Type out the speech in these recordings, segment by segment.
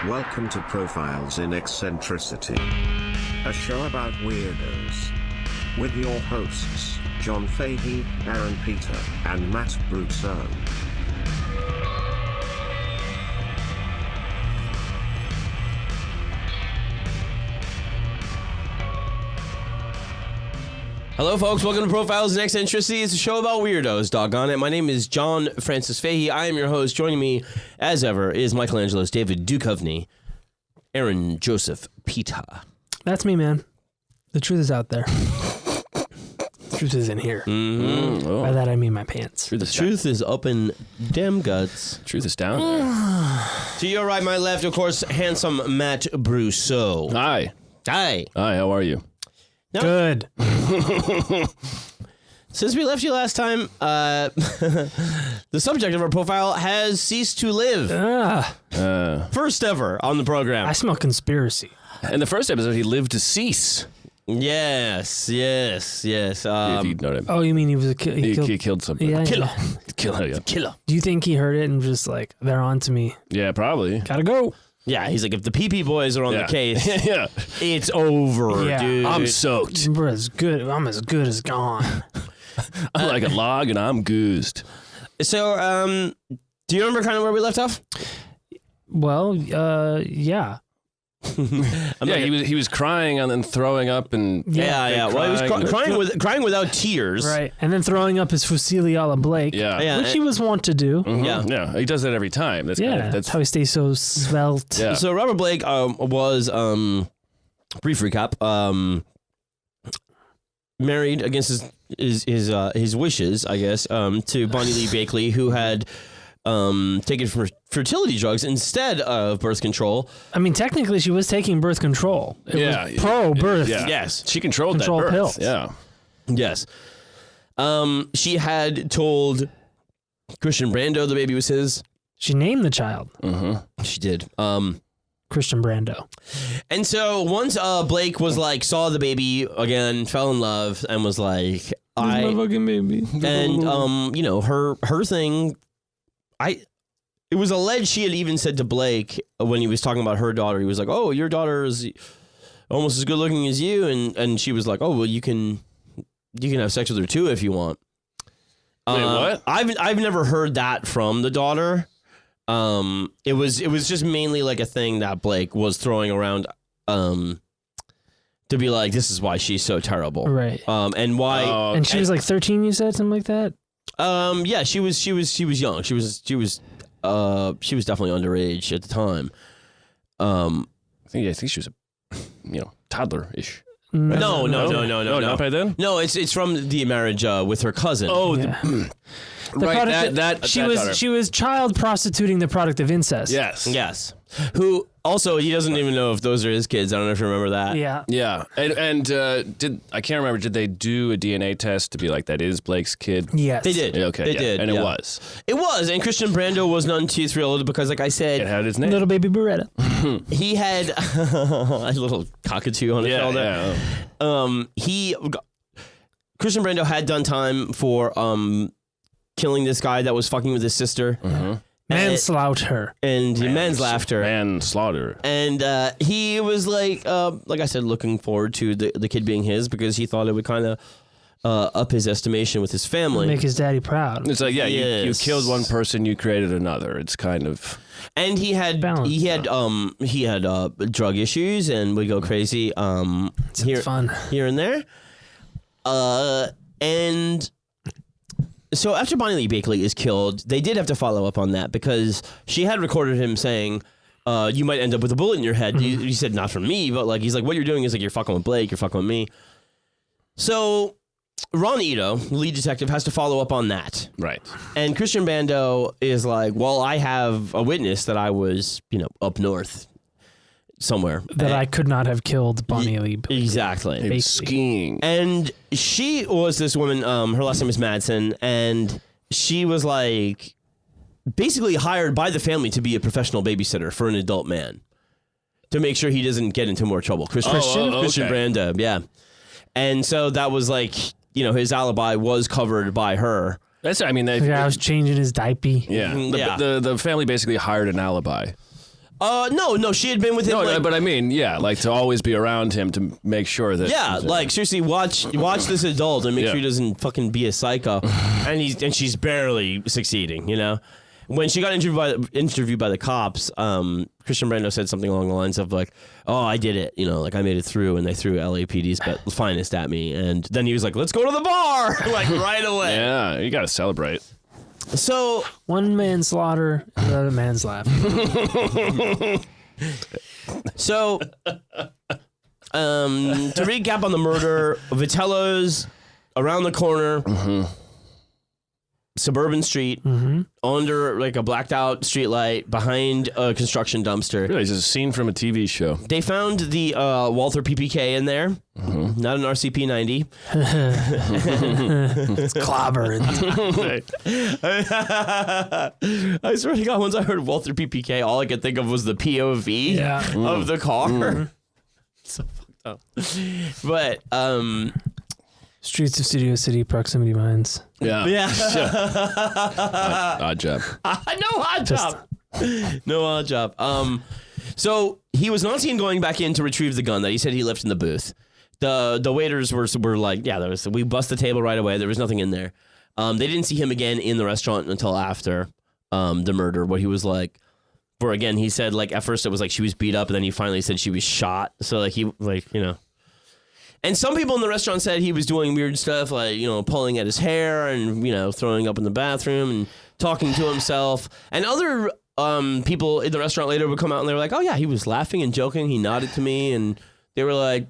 Welcome to Profiles in Eccentricity, a show about weirdos. With your hosts, John Fahey, Aaron Peter, and Matt Brousseau. Hello, folks. Welcome to Profiles in Eccentricity. It's a show about weirdos, doggone it. My name is John Francis Fahey. I am your host. Joining me, as ever, is Michelangelo's David Duchovny, Aaron Joseph Peter. That's me, man. The truth is out there. The truth is in here. Mm-hmm. By that, I mean my pants. The truth is up in damn guts. Truth is down there. To your right, my left, of course, handsome Matt Brousseau. Hi. Hi. Hi, how are you? No. Good. Since we left you last time, the subject of our profile has ceased to live. First ever on the program. I smell conspiracy. In the first episode, he lived to cease. Yes. If you know what I mean. Oh, you mean he was a He killed something. Yeah, Killer. yeah. Killer. Do you think he heard it and just like, they're on to me? Yeah, probably. Gotta go. Yeah, he's like, if the PP boys are on the case, Yeah. it's over, Yeah. dude. I'm soaked. I'm as good as gone. I'm like a log and I'm goosed. So, do you remember kind of where we left off? Well, yeah. He was crying and then throwing up and Yeah. Well, he was crying without tears. Right. And then throwing up his fusilli a la Blake. yeah. Which he was wont to do. Mhm. Yeah. He does that every time. That's That's how he stays so svelte. Yeah. So Robert Blake was brief recap. Married against his wishes, I guess, to Bonnie Lee Bakley, who had taken fertility drugs instead of birth control. I mean, technically, she was taking birth control. It was pro-birth. Yeah. Yes. She controlled Control that birth. pills. Yeah. Yes. She had told Christian Brando the baby was his. She named the child She did. Christian Brando. And so once Blake was like, saw the baby again, fell in love, and was like, my fucking baby. and her thing, it was alleged she had even said to Blake when he was talking about her daughter, he was like, oh, your daughter is almost as good looking as you, and she was like, oh, well, you can have sex with her too if you want. Wait, what? I've never heard that from the daughter. It was just mainly like a thing that Blake was throwing around to be like, this is why she's so terrible. Right. And why And she was like 13, you said, something like that? yeah, she was young. She was definitely underage at the time. I think she was toddler-ish. No, Not by then? No, it's from the marriage with her cousin. Oh, Yeah. right. She was child prostituting the product of incest. Yes. Who also, he doesn't even know if those are his kids. I don't know if you remember that. Yeah. Yeah, and I can't remember. Did they do a DNA test to be like that is Blake's kid? Yes. They did. Okay, They did. and yeah. it was. And Christian Brando was none too thrilled because, like I It said, had his name. Little baby Beretta. he had a little cockatoo on his shoulder. Christian Brando had done time for killing this guy that was fucking with his sister. Manslaughter. And manslaughter. Manslaughter. And he was like I said, looking forward to the kid being his because he thought it would kind of up his estimation with his family. Make his daddy proud. It's like, yeah, you Yes. killed one person, you created another. It's kind of... And he had drug issues and would go crazy It's fun. here and there. And so after Bonnie Lee Bakley is killed, they did have to follow up on that because she had recorded him saying, you might end up with a bullet in your head. He said, not from me, but like, he's like, what you're doing is like, you're fucking with Blake, you're fucking with me. So Ron Ito, lead detective, has to follow up on that. Right. And Christian Brando is like, well, I have a witness that I was, up north somewhere. That I could not have killed Bonnie Lee. Exactly. Basically. Skiing. And she was this woman, her last name is Madsen, and she was like basically hired by the family to be a professional babysitter for an adult man to make sure he doesn't get into more trouble. Christian Brando, yeah. And so that was like, his alibi was covered by her. The guy was changing his diaper. Yeah. The family basically hired an alibi. No, she had been with him. No, but I mean, yeah, like to always be around him to make sure that. Yeah, like seriously, watch this adult and make sure he doesn't fucking be a psycho. and she's barely succeeding, you know. When she got interviewed by the cops, Christian Brando said something along the lines of like, "Oh, I did it, you know, like I made it through, and they threw LAPD's finest at me." And then he was like, "Let's go to the bar," like right away. Yeah, you got to celebrate. So one man's slaughter, another man's laugh. So, to recap on the murder, Vitello's around the corner, suburban street, under like a blacked out street light, behind a construction dumpster. Really, it's a scene from a TV show. They found the Walther PPK in there, not an RCP 90. It's clobbering. I swear to God, once I heard Walther PPK, all I could think of was the POV of the car. So fucked up. But Streets of Studio City, proximity mines. yeah. Odd job. No odd job. No odd job. So he was not seen going back in to retrieve the gun that he said he left in the booth. The waiters were like, yeah, we bust the table right away. There was nothing in there. They didn't see him again in the restaurant until after the murder. What he was like, for again, he said like at first it was like she was beat up, and then he finally said she was shot. So like he like you know. And some people in the restaurant said he was doing weird stuff, like, you know, pulling at his hair and, you know, throwing up in the bathroom and talking to himself. And other people in the restaurant later would come out and they were like, oh, yeah, he was laughing and joking. He nodded to me. And they were like,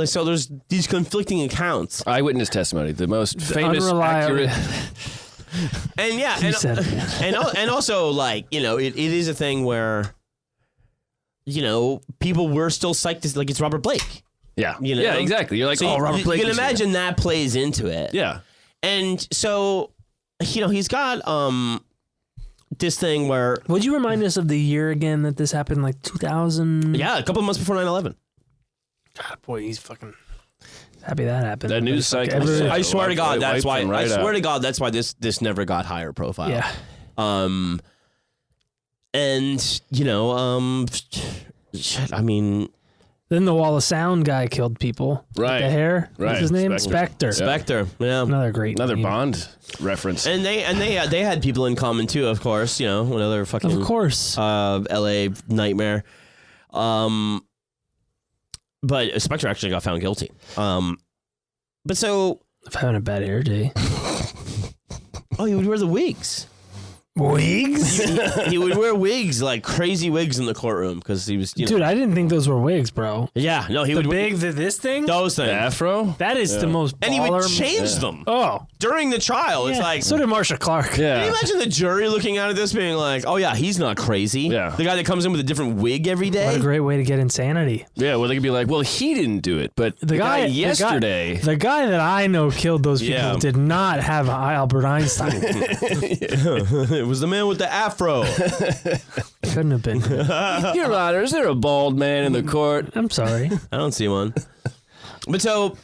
so there's these conflicting accounts. Eyewitness testimony, the most famous, unreliable. accurate. And yeah, and also, like, you know, it is a thing where, you know, people were still psyched, like it's Robert Blake. Yeah, you know? Yeah, exactly. You're like, so Robert Blake. You can imagine that plays into it. Yeah. And so, you know, he's got this thing where... Would you remind us of the year again that this happened, like 2000? Yeah, a couple of months before 9/11. God, boy, he's fucking happy that happened. That news cycle. I swear to God, that's why. Right I swear to God, that's why this never got higher profile. Yeah. And you know, shit, I mean. Then the Wall of Sound guy killed people. Right. With the hair. Right. What's his name? Spectre. Spectre. Yeah. Another name. Bond reference. And they had people in common too, of course. You know, another fucking of course. L.A. nightmare. But Spectre actually got found guilty. But so I'm having a bad hair day. Oh, he would wear the wigs. Wigs? He would wear wigs, like crazy wigs in the courtroom because he was, you know. Dude, I didn't think those were wigs, bro. Yeah, no, he would this thing? those things. The afro? That is the most baller. And he would change them. Oh. During the trial. It's like, so did Marsha Clark. can Yeah. you imagine the jury looking at this being like, oh yeah, he's not crazy. Yeah. The guy that comes in with a different wig every What a day. great way to get insanity. Yeah, well, they could be like, well, he didn't do it, but the guy yesterday. The guy that I know killed those people Yeah. did not have Albert Einstein. It was the man with the afro. Couldn't have been. Your Honor, is there a bald man in the court? I'm sorry. I don't see one. But so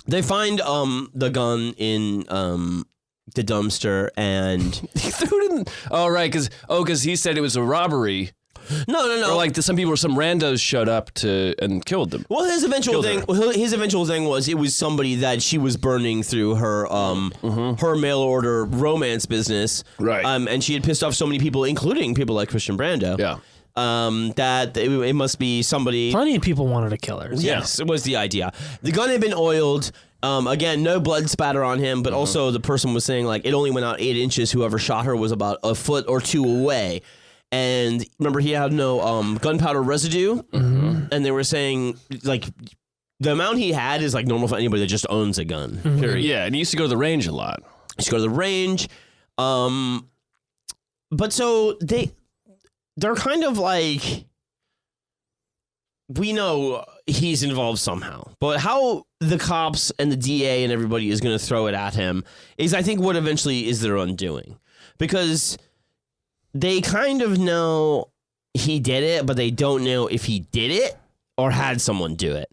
they find the gun in the dumpster and He threw it in. Oh, right, because he said it was a robbery. no. Or like some randos showed up and killed them. Well, his eventual thing was it was somebody that she was burning through her her mail order romance business, Right. And she had pissed off so many people, including people like Christian Brando. Yeah. That it must be somebody. Plenty of people wanted to kill her. Yes, it was the idea. The gun had been oiled. Again, no blood spatter on him, but also the person was saying like it only went out 8 inches. Whoever shot her was about a foot or two away. And remember, he had no gunpowder residue, and they were saying like the amount he had is like normal for anybody that just owns a gun. Period. Yeah, and he used to go to the range a lot. He used to go to the range, but so they're kind of like, we know he's involved somehow, but how the cops and the DA and everybody is going to throw it at him is, I think, what eventually is their undoing, because they kind of know he did it, but they don't know if he did it or had someone do it.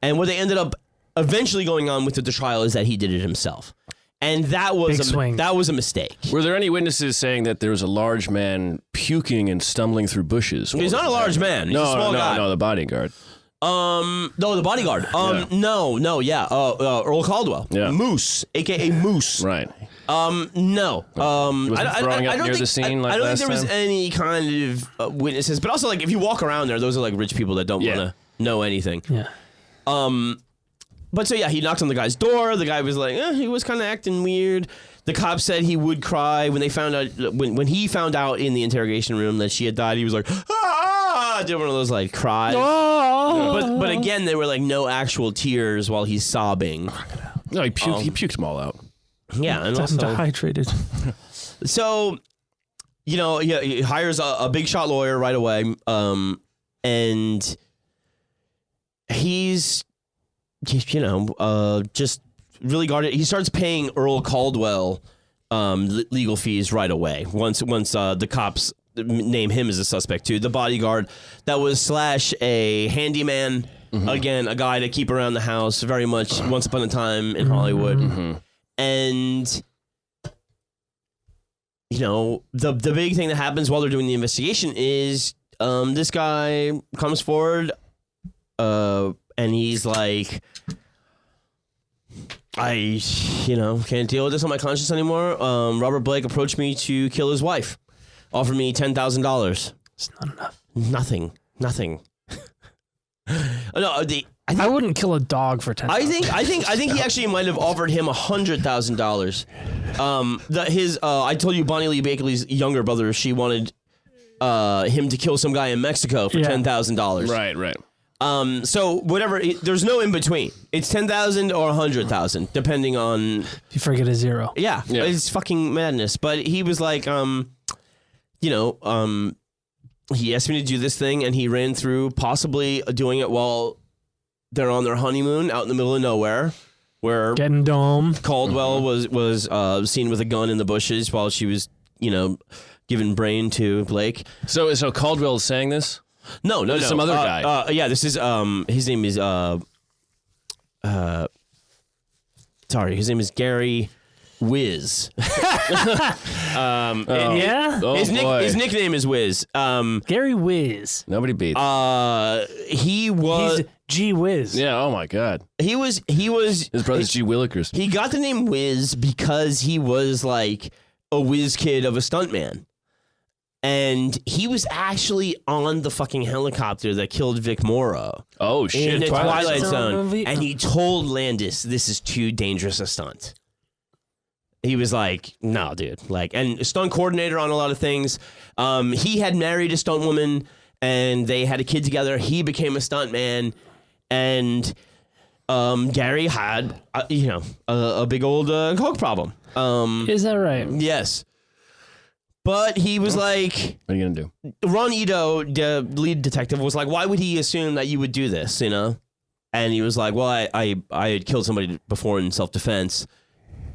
And what they ended up eventually going on with the trial is that he did it himself. And that was Big swing. that was a mistake. Were there any witnesses saying that there was a large man puking and stumbling through bushes? He's not a large man. He's a small guy. No, the bodyguard. No, the bodyguard. Yeah. Earl Caldwell. Yeah. Moose, aka Moose. Right. No. He wasn't throwing up near the scene like I don't last think there was time? any kind of witnesses, but also like if you walk around there, those are like rich people that don't want to know anything. Yeah. But so yeah, he knocked on the guy's door. The guy was like, he was kind of acting weird. The cop said he would cry when they found out when he found out in the interrogation room that she had died. He was like, did one of those like cries. But again, there were like no actual tears while he's sobbing. No, he puked them all out. Yeah, and I'm also dehydrated. so he hires a big shot lawyer right away, and he's just really guarded. He starts paying Earl Caldwell legal fees right away. Once the cops name him as a suspect too. The bodyguard that was / a handyman, again a guy to keep around the house, very much once upon a time in Hollywood, and the big thing that happens while they're doing the investigation is this guy comes forward, and he's like, I can't deal with this on my conscience anymore. Robert Blake approached me to kill his wife, offered me $10,000. It's not enough. Nothing. No, I wouldn't kill a dog for 10. I think he actually might have offered him $100,000. I told you Bonnie Lee Bakley's younger brother, she wanted him to kill some guy in Mexico for $10,000. Right. So whatever, there's no in between. It's 10,000 or 100,000, depending on. You forget a zero. Yeah, it's fucking madness. But he was like, he asked me to do this thing, and he ran through possibly doing it while they're on their honeymoon out in the middle of nowhere, where getting dome. Caldwell was seen with a gun in the bushes while she was, giving brain to Blake. So Caldwell is saying this? No. Some other guy. Yeah, this is his name is his name is Gary Wiz. His nickname is Wiz. Gary Wiz. Nobody beats. He's G Wiz. Yeah. Oh my God. He was. His brother's G Willikers. He got the name Wiz because he was like a whiz kid of a stuntman. And he was actually on the fucking helicopter that killed Vic Morrow. Oh, shit. In the Twilight Zone. movie? And he told Landis, this is too dangerous a stunt. He was like, no, dude. And a stunt coordinator on a lot of things. He had married a stunt woman, and they had a kid together. He became a stunt man. And Gary had, a big old coke problem. Is that right? Yes. But he was like, what are you going to do? Ron Ito, the lead detective, was like, why would he assume that you would do this, And he was like, well, I had killed somebody before in self-defense,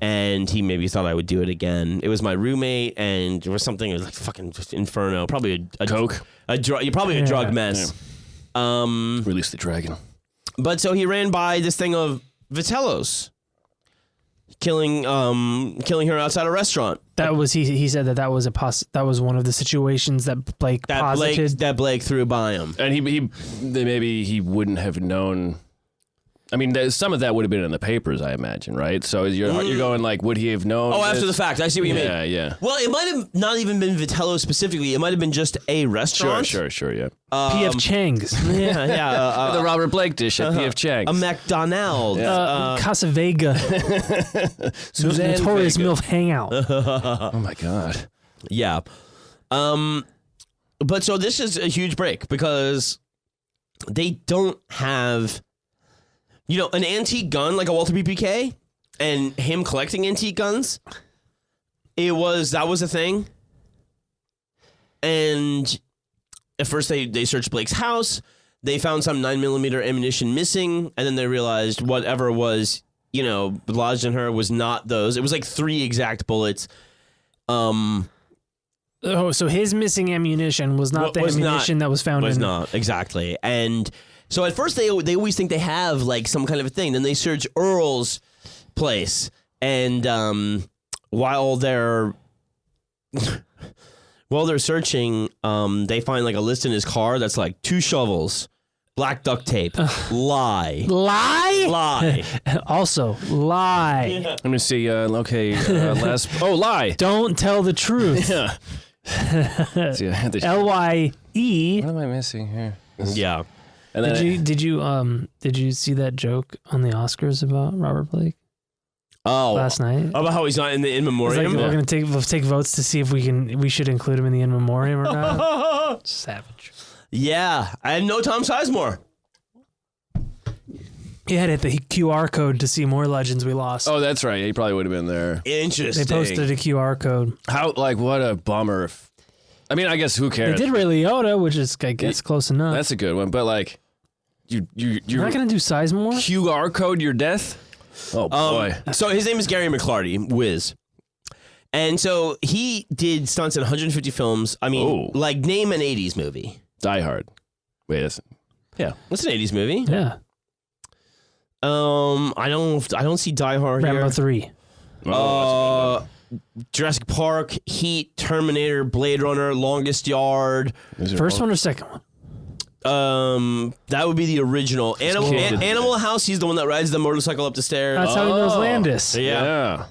and he maybe thought I would do it again. It was my roommate, and there was something, it was like fucking inferno, probably a coke? A drug mess. Yeah. Release the dragon. But so he ran by this thing of Vitello's. Killing her outside a restaurant. That was he said that was that was one of the situations that Blake posited. That Blake threw by him. And maybe he wouldn't have known. I mean, some of that would have been in the papers, I imagine, right? So you're going like, would he have known? Oh, after the fact. I see what you mean. Yeah. Well, it might have not even been Vitello specifically. It might have been just a restaurant. Sure, yeah. P.F. Chang's. Yeah. The Robert Blake dish at P.F. Chang's. A McDonald's. Casa Vega. Notorious Vega. MILF Hangout. Oh, my God. Yeah. But so this is a huge break because they don't have... an antique gun like a Walther PPK and him collecting antique guns, that was a thing. And at first they searched Blake's house. They found some 9mm ammunition missing, and then they realized whatever was, lodged in her was not those. It was like 3 exact bullets. So his missing ammunition was not the ammunition that was found in... Was not, exactly. And... So at first they always think they have like some kind of a thing. Then they search Earl's place And while they're searching, they find like a list in his car that's like 2 shovels, black duct tape, lie. Also, lie. Yeah. Let me see. Last. Oh, lie. Don't tell the truth. Yeah. See, I had to- LYE. What am I missing here? Yeah. And then Did you see that joke on the Oscars about Robert Blake Oh, last night? about how he's not in the in It's like memoriam. we're gonna take votes to see if we should include him in the in memoriam or not. Savage. Yeah, I had no Tom Sizemore. He had to hit the QR code to see more legends we lost. oh, that's right. He probably would have been there. Interesting. They posted a QR code. How? Like, what a bummer. I mean, I guess who They cares? did Ray Liotta, which is I guess close enough. That's a good one. But like, you're not gonna do Sizemore. QR code your death. Oh boy. So his name is Gary McClarty, Wiz. And so he did stunts in 150 films. I mean, Oh. like name an 80s movie. Die Hard. Wait a second. Yeah, what's an 80s movie? Yeah. I don't see Die Hard Rambo here. 3. Jurassic Park, Heat, Terminator, Blade Runner, Longest Yard. First one or second one? That would be the original. Animal House. He's the one that rides the motorcycle up the stairs. That's how he knows Landis. Yeah.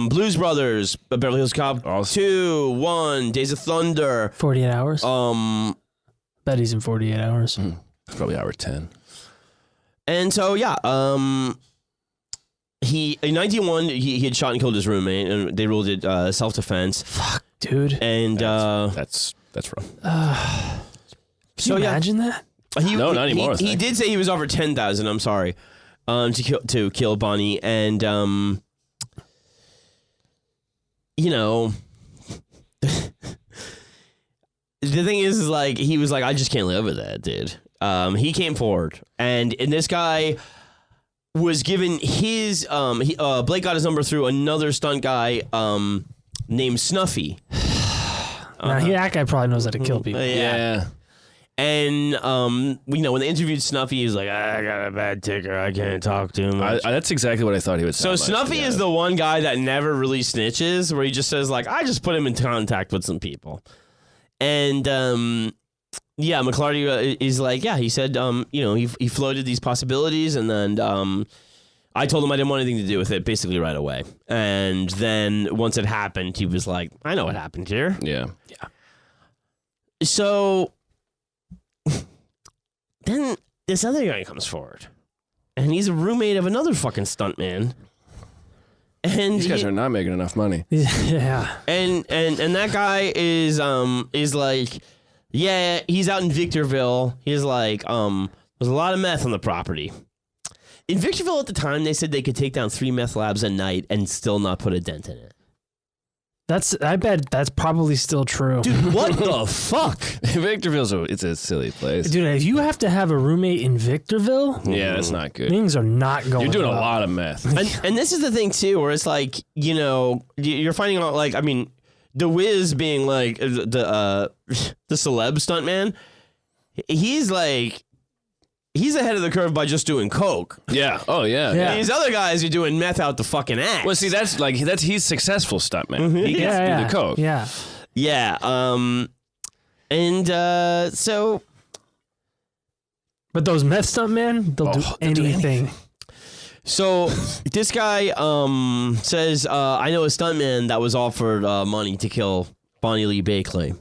Blues Brothers, Beverly Hills Cop Awesome. 2, 1, Days of Thunder. 48 hours. Bet he's in 48 hours. It's probably hour 10. And so yeah, he in 91 he had shot and killed his roommate, and they ruled it self-defense. Fuck, dude. And That's rough. Can you imagine that? No, not anymore, I He think. did say he was over 10,000. I'm sorry, to kill Bonnie, and you know, the thing is like he was like, I just can't live with that, dude. He came forward, and this guy was given his Blake got his number through another stunt guy named Snuffy. Now, that guy probably knows how to kill people. Yeah. And you know, when they interviewed Snuffy, he was like, I got a bad ticker, I can't talk too much. That's exactly what I thought he would So sound like. Snuffy is the one guy that never really snitches, where he just says like, I just put him in contact with some people. And yeah, McClarty is like, yeah, he said, you know, he floated these possibilities, and then I told him I didn't want anything to do with it, basically right away. And then once it happened, he was like, I know what happened here. Yeah. So then this other guy comes forward, and he's a roommate of another fucking stuntman. And These guys are not making enough money. Yeah. and that guy is like, yeah, he's out in Victorville. He's like, there's a lot of meth on the property. In Victorville at the time, they said they could take down 3 meth labs a night and still not put a dent in it. I bet that's probably still true. Dude, what the fuck? Victorville's it's a silly place. Dude, if you have to have a roommate in Victorville, Yeah, that's not good. things are not going You're doing well. a lot of meth. And this is the thing too, where it's like, you know, you're finding out, like, I mean, the Wiz being like the celeb stuntman, he's like, he's ahead of the curve by just doing coke. Yeah. Oh, yeah. Yeah. These other guys are doing meth out the fucking ass. Well, see, he's successful stuntman. He gets to do the coke. Yeah. Yeah. And so, But those meth stunt man, they'll do anything. so this guy says, I know a stuntman that was offered money to kill Bonnie Lee Bakley,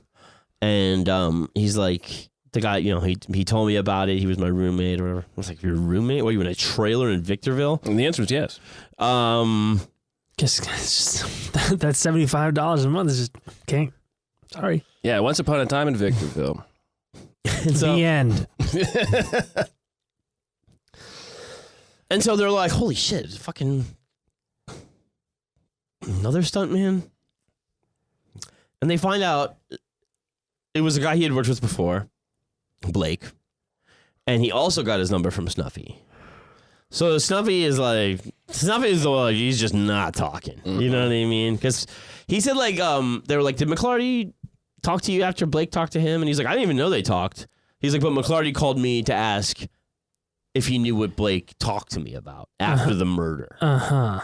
and he's like, the guy, you know, he told me about it. He was my roommate or whatever. I was like, your roommate? What, are you in a trailer in Victorville? And the answer is yes. Just that $75 a month is just king. Sorry. Yeah, once upon a time in Victorville. The end. And so they're like, holy shit, fucking another stuntman? And they find out it was a guy he had worked with before, Blake. And he also got his number from Snuffy. So Snuffy is the one, he's just not talking. Mm-hmm. You know what I mean? Because he said, like, they were like, did McClarty talk to you after Blake talked to him? And he's like, I didn't even know they talked. He's like, but McClarty called me to ask if he knew what Blake talked to me about after the murder. Uh-huh.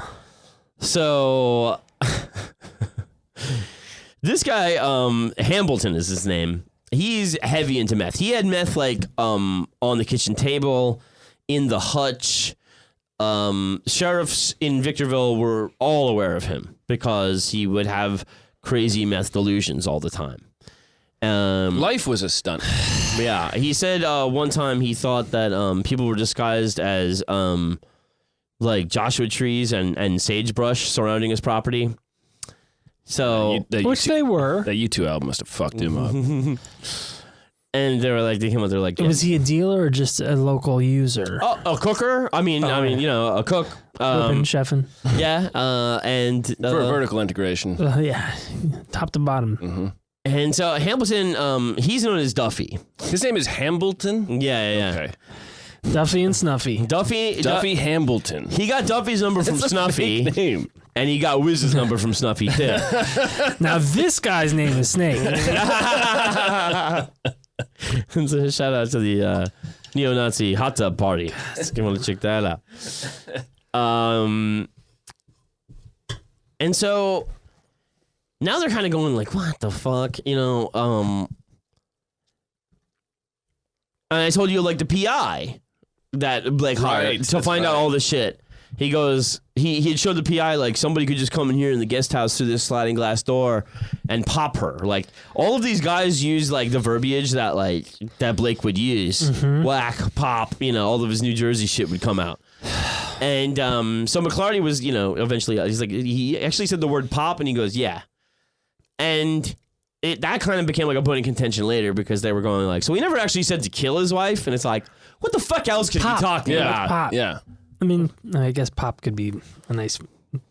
So this guy, Hambleton is his name. He's heavy into meth. He had meth like on the kitchen table, in the hutch. Sheriffs in Victorville were all aware of him because he would have crazy meth delusions all the time. Life was a stunt. Yeah, he said one time he thought that people were disguised as like Joshua trees and sagebrush surrounding his property. So, Which they were. That U2 album must have fucked him up. and they were like, they came out, they're like, Was he a dealer or just a local user? oh, a cooker? I mean, you know, a cook. Chefing. Yeah, and For a vertical integration. Yeah, top to bottom. Mm-hmm. And so Hambleton, he's known as Duffy. His name is Hambleton? Yeah. Okay. Duffy and Snuffy. Duffy Hambleton. He got Duffy's number from Snuffy. Fake name. And he got Wiz's number from Snuffy too. Now this guy's name is Snake. And so shout out to the neo-Nazi hot tub party. If you want to check that out. And so now they're kind of going like, what the fuck? You know, and I told you like the PI that Blake hired to find out all this shit. He goes, he had showed the PI like somebody could just come in here in the guest house through this sliding glass door and pop her. Like all of these guys use like the verbiage that like that Blake would use. Whack, pop, you know, all of his New Jersey shit would come out. And so McClarty was, you know, eventually he's like, he actually said the word pop and he goes, yeah. And that kind of became like a point of contention later because they were going like, so he never actually said to kill his wife. And it's like, what the fuck else could he be talking about? Pop. Yeah. I mean, I guess pop could be a nice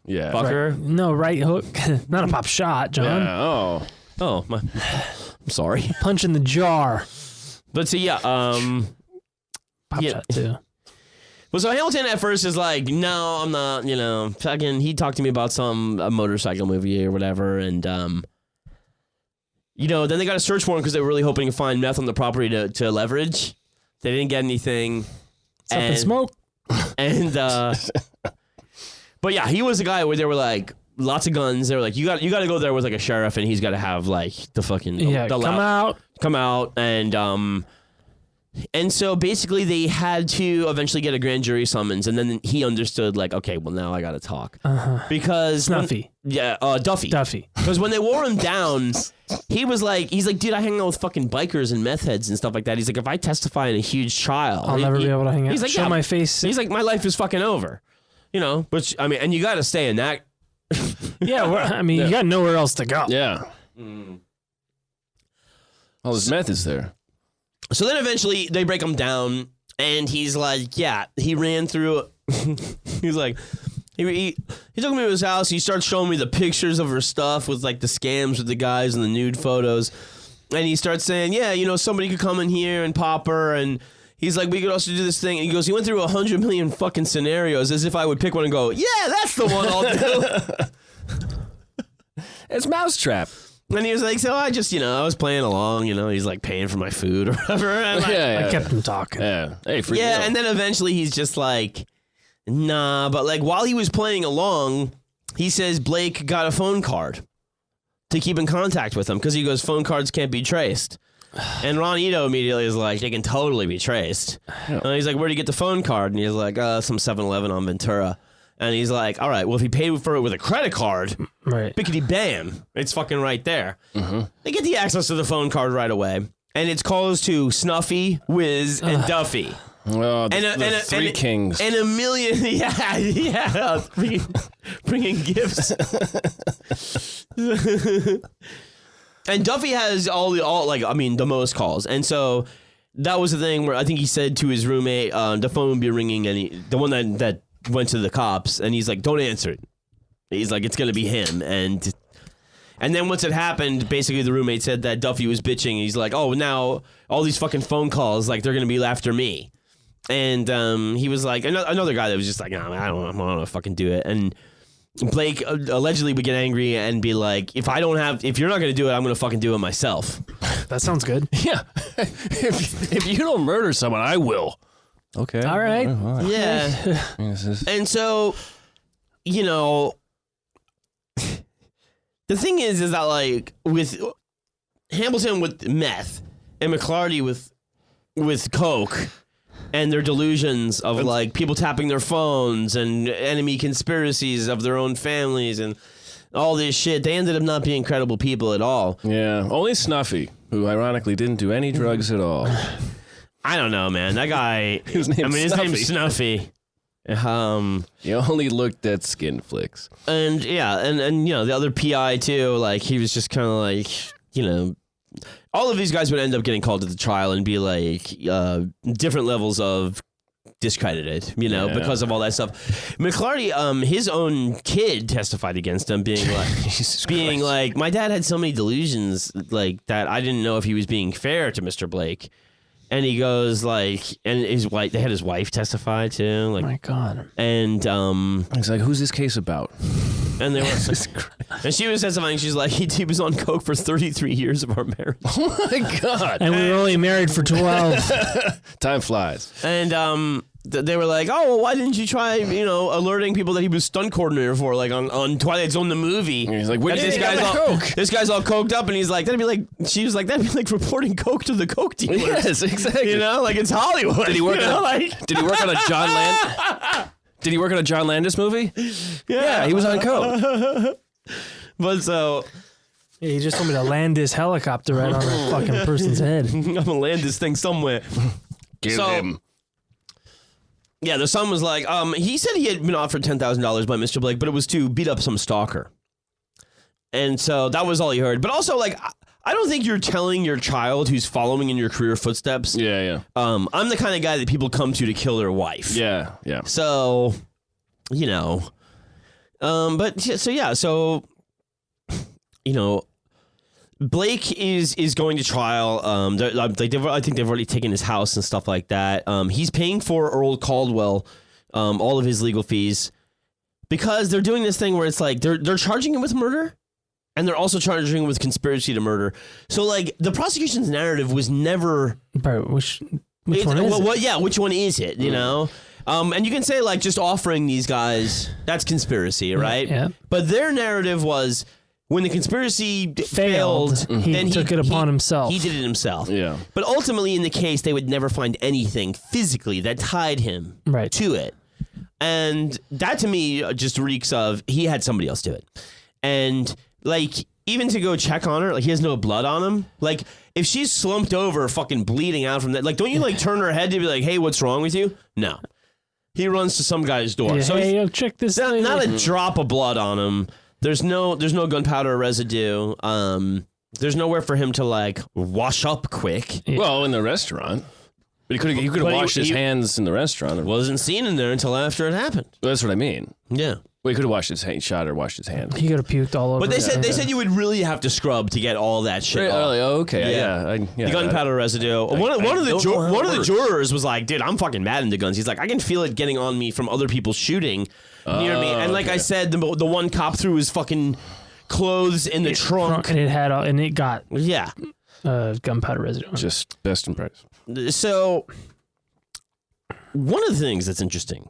Yeah. Fucker. No, right hook. Not a pop shot, John. Yeah. Oh, I'm sorry. Punch in the jar. But so yeah, Pop yeah. shot too. Well, so Hamilton at first is like, no, I'm not, you know, fucking, he talked to me about a motorcycle movie or whatever, and, you know, then they got a search warrant because they were really hoping to find meth on the property to leverage. They didn't get anything. Something smoke. And, but yeah, he was the guy where they were like, lots of guns. They were like, you got to go there with like a sheriff, and he's got to have like the fucking, come out, and so basically they had to eventually get a grand jury summons, and then he understood like, okay, well now I got to talk because Snuffy. Duffy. Because when they wore him down, he's like, dude, I hang out with fucking bikers and meth heads and stuff like that. He's like, if I testify in a huge trial, I'll never be able to hang out. He's like, show my face. He's like, my life is fucking over, you know. Which I mean, and you got to stay in that. Yeah, I mean, you got nowhere else to go. Yeah. All this meth is there. So then eventually they break him down, and he's like, yeah, he ran through. He's like, he took me to his house. He starts showing me the pictures of her stuff with like the scams with the guys and the nude photos. And he starts saying, yeah, you know, somebody could come in here and pop her. And he's like, we could also do this thing. And he goes, he went through 100 million fucking scenarios as if I would pick one and go, yeah, that's the one I'll do. It's Mousetrap. And he was like, so I just, you know, I was playing along, you know, he's like paying for my food or whatever. And I kept him talking. Yeah. Hey, free yeah, meal. and then eventually he's just like, nah, but like while he was playing along, he says Blake got a phone card to keep in contact with him because he goes, phone cards can't be traced. And Ron Ito immediately is like, they can totally be traced. And he's like, where'd he get the phone card? And he's like, some 7-Eleven on Ventura. And he's like, all right, well, if he paid for it with a credit card, right, bickety bam, it's fucking right there. They get the access to the phone card right away. And it's calls to Snuffy, Wiz, and Duffy. Oh, the three kings. And a million, bringing gifts. And Duffy has the most calls. And so that was the thing where I think he said to his roommate, the phone would be ringing, and the one that went to the cops, and he's like, don't answer it. He's like, it's going to be him. And then once it happened, basically the roommate said that Duffy was bitching. He's like, oh, now all these fucking phone calls, like they're going to be after me. And he was like, another guy that was just like, no, I don't want to fucking do it. And Blake allegedly would get angry and be like, if you're not going to do it, I'm going to fucking do it myself. That sounds good. Yeah. if you don't murder someone, I will. Okay. All right. Yeah. And so, you know, the thing is that like with Hamilton with meth and McClarty with coke and their delusions of like people tapping their phones and enemy conspiracies of their own families and all this shit, they ended up not being credible people at all. Yeah, only Snuffy, who ironically didn't do any drugs at all. I don't know, man. That guy. His name's Snuffy. He only looked at skin flicks. And yeah, and you know the other PI too. Like he was just kind of like, you know, all of these guys would end up getting called to the trial and be like different levels of discredited, you know, because of all that stuff. McClarty, his own kid testified against him, being like, my dad had so many delusions like that. I didn't know if he was being fair to Mr. Blake. And he goes like, and his wife, they had his wife testify too. Like, my God. And he's like, who's this case about? And they were, and she was testifying. She's like, he was on coke for 33 years of our marriage. Oh my God! And we were only married for 12. Time flies. And they were like, oh, well, why didn't you try, you know, alerting people that he was stunt coordinator for, like on Twilight Zone the movie? And he's like, where did this guy's all coke? This guy's all coked up, and he's like, that'd be like reporting coke to the coke dealers. Yes, exactly. You know, like it's Hollywood. Did he work Did he work on a John Land? Did he work on a John Landis movie? Yeah, he was on coke. But so. Yeah, he just told me to land this helicopter right on a fucking person's head. I'm gonna land this thing somewhere. Give him. Yeah, the son was like, he said he had been offered $10,000 by Mr. Blake, but it was to beat up some stalker. And so that was all he heard. But also, like, I don't think you're telling your child who's following in your career footsteps. Yeah. I'm the kind of guy that people come to kill their wife. Yeah. So, you know, so, you know, Blake is going to trial. I think they've already taken his house and stuff like that. He's paying for Earl Caldwell all of his legal fees because they're doing this thing where it's like they're charging him with murder and they're also charging him with conspiracy to murder. So like the prosecution's narrative was never which one is it? Yeah, which one is it? You know. And you can say like just offering these guys, that's conspiracy, right? Yeah. But their narrative was, when the conspiracy failed, then he took it upon himself. He did it himself. Yeah. But ultimately, in the case, they would never find anything physically that tied him to it. And that, to me, just reeks of he had somebody else do it. And, like, even to go check on her, like, he has no blood on him. Like, if she's slumped over, fucking bleeding out from that, like, don't you, like, turn her head to be like, hey, what's wrong with you? No. He runs to some guy's door. Yeah, so hey, check this out. Not a drop of blood on him. There's no gunpowder residue. There's nowhere for him to like wash up quick. Yeah. Well, in the restaurant, but he could have washed his hands in the restaurant. Wasn't seen in there until after it happened. Well, that's what I mean. Yeah. Well, he could have washed his hand, shot or washed his hands. He could have puked all over. But they said you would really have to scrub to get all that shit off. Oh, okay. Yeah. The gunpowder residue. One of the jurors was like, dude, I'm fucking mad into guns. He's like, I can feel it getting on me from other people shooting near me. And like I said, the one cop threw his fucking clothes in the trunk. And it got gunpowder residue. Just best in price. So one of the things that's interesting,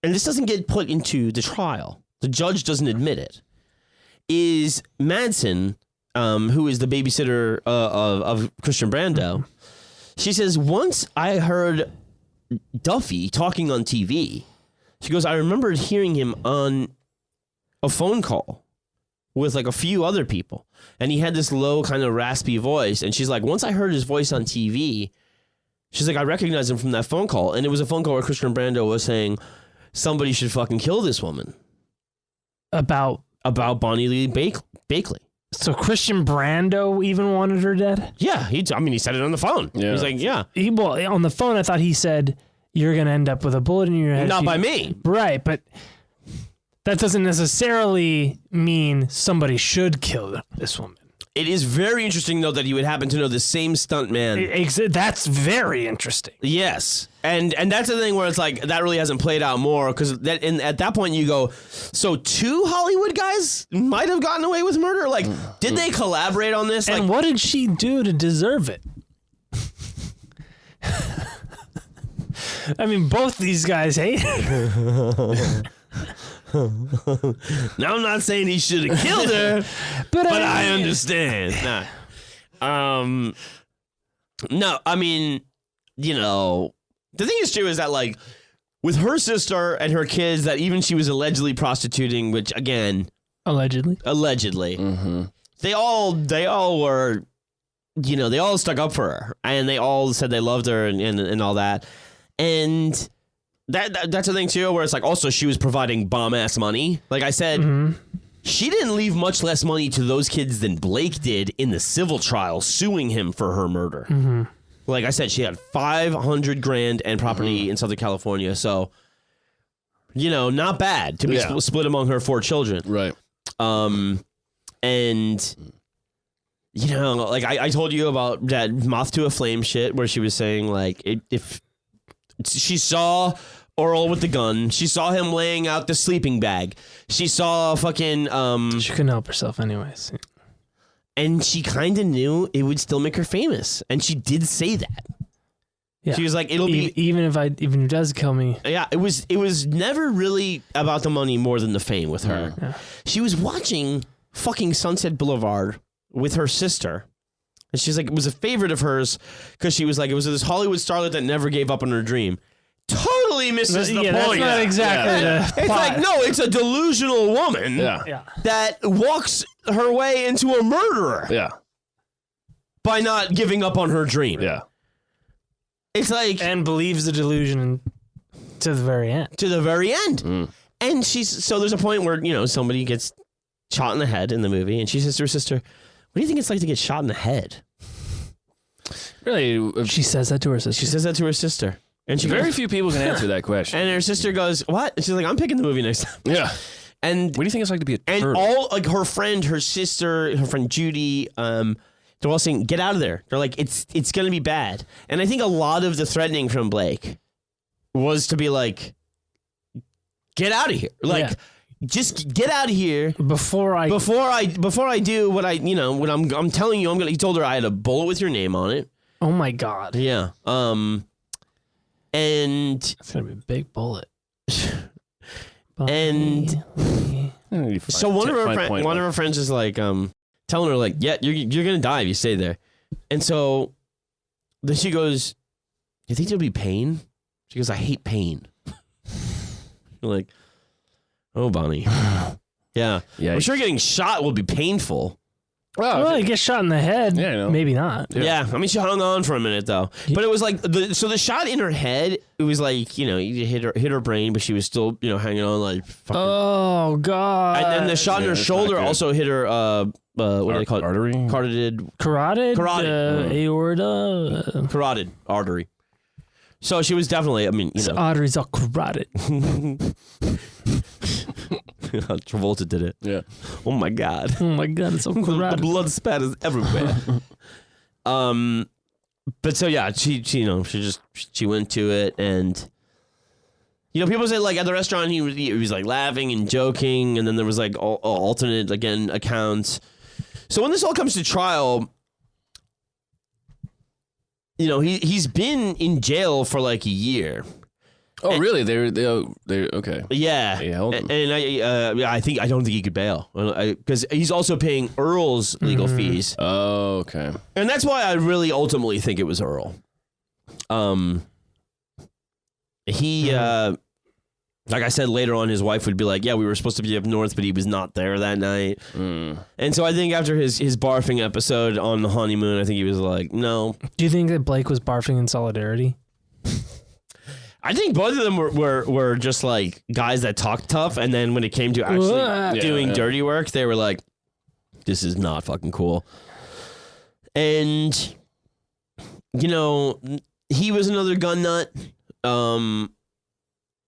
and this doesn't get put into the trial, the judge doesn't admit it, is Madsen, who is the babysitter of Christian Brando. She says, once I heard Duffy talking on TV, she goes, I remembered hearing him on a phone call with like a few other people, and he had this low kind of raspy voice, and she's like, once I heard his voice on TV, she's like, I recognized him from that phone call, and it was a phone call where Christian Brando was saying, somebody should fucking kill this woman. About Bonnie Lee Bakley. So Christian Brando even wanted her dead? Yeah, he said it on the phone. Yeah. He's like, yeah. On the phone, I thought he said, you're going to end up with a bullet in your head. Not by me. Right, but that doesn't necessarily mean somebody should kill this woman. It is very interesting, though, that he would happen to know the same stuntman. That's very interesting. Yes. And that's the thing where it's like, that really hasn't played out more, because at that point you go, so two Hollywood guys might have gotten away with murder? Like, did they collaborate on this? And what did she do to deserve it? I mean, both these guys hate her. Now I'm not saying he should have killed her, but I understand. No, I mean, you know, the thing is true is that like with her sister and her kids that even she was allegedly prostituting, which again, allegedly, they all were, you know, they all stuck up for her and they all said they loved her and all that. And that's the thing too, where it's like also she was providing bomb ass money. Like I said, she didn't leave much less money to those kids than Blake did in the civil trial suing him for her murder. Like I said, she had $500,000 and property in Southern California. So, you know, not bad to be split among her 4 children. Right. And, you know, like I told you about that moth to a flame shit where she was saying like if she saw Earl with the gun, she saw him laying out the sleeping bag, she saw fucking she couldn't help herself anyways, and she kind of knew it would still make her famous, and she did say that. Yeah. She was like, it'll be even if it does kill me. Yeah, it was never really about the money more than the fame with her. Yeah. She was watching fucking Sunset Boulevard with her sister. And she's like, it was a favorite of hers because she was like, it was this Hollywood starlet that never gave up on her dream. Totally misses the point. That's not exactly the It's plot. like, no, it's a delusional woman that walks her way into a murderer. Yeah. By not giving up on her dream. Yeah. It's like... And believes the delusion to the very end. To the very end. And so there's a point where, you know, somebody gets shot in the head in the movie, and she says to her sister, what do you think it's like to get shot in the head? Really? She says that to her sister. She says that to her sister. And very few people can answer that question. And her sister goes, what? And she's like, I'm picking the movie next time. Yeah. And what do you think it's like to be a turtle? And all, like, her friend, her sister, her friend Judy, they're all saying, get out of there. They're like, it's going to be bad. And I think a lot of the threatening from Blake was to be like, get out of here. Like, just get out of here before I do what I'm telling you. He told her I had a bullet with your name on it. Oh my God. Yeah. And it's gonna be a big bullet. And so one of her friends is like, telling her like, yeah, you're gonna die if you stay there. And so then she goes, you think there'll be pain? She goes, I hate pain. You're like, oh, Bonnie. Yeah. I'm sure getting shot will be painful. Well, you get shot in the head. Yeah, I know. Maybe not. Yeah. I mean, she hung on for a minute though. But it was like the shot in her head. It was like, you know, you hit her brain, but she was still, you know, hanging on like. Fucking. Oh God! And then the shot in her shoulder also hit her. What do they call it? Artery. Carotid. Aorta. Carotid artery. So she was definitely. I mean, you know, arteries are carotid. Travolta did it. Yeah. Oh my God. Oh my God. It's so carotid. The blood spatters everywhere. But so yeah, she you know she went to it, and you know people say like at the restaurant he was like laughing and joking, and then there was like alternate again accounts. So when this all comes to trial, you know he's been in jail for like a year. Oh, really? They're okay. Yeah, and I don't think he could bail because he's also paying Earl's legal fees. Oh, okay. And that's why I really ultimately think it was Earl. He, like I said later on, his wife would be like, "Yeah, we were supposed to be up north, but he was not there that night." And so I think after his barfing episode on the honeymoon, I think he was like, "No." Do you think that Blake was barfing in solidarity? I think both of them were just like guys that talked tough, and then when it came to actually doing dirty work, they were like, "This is not fucking cool." And you know, he was another gun nut.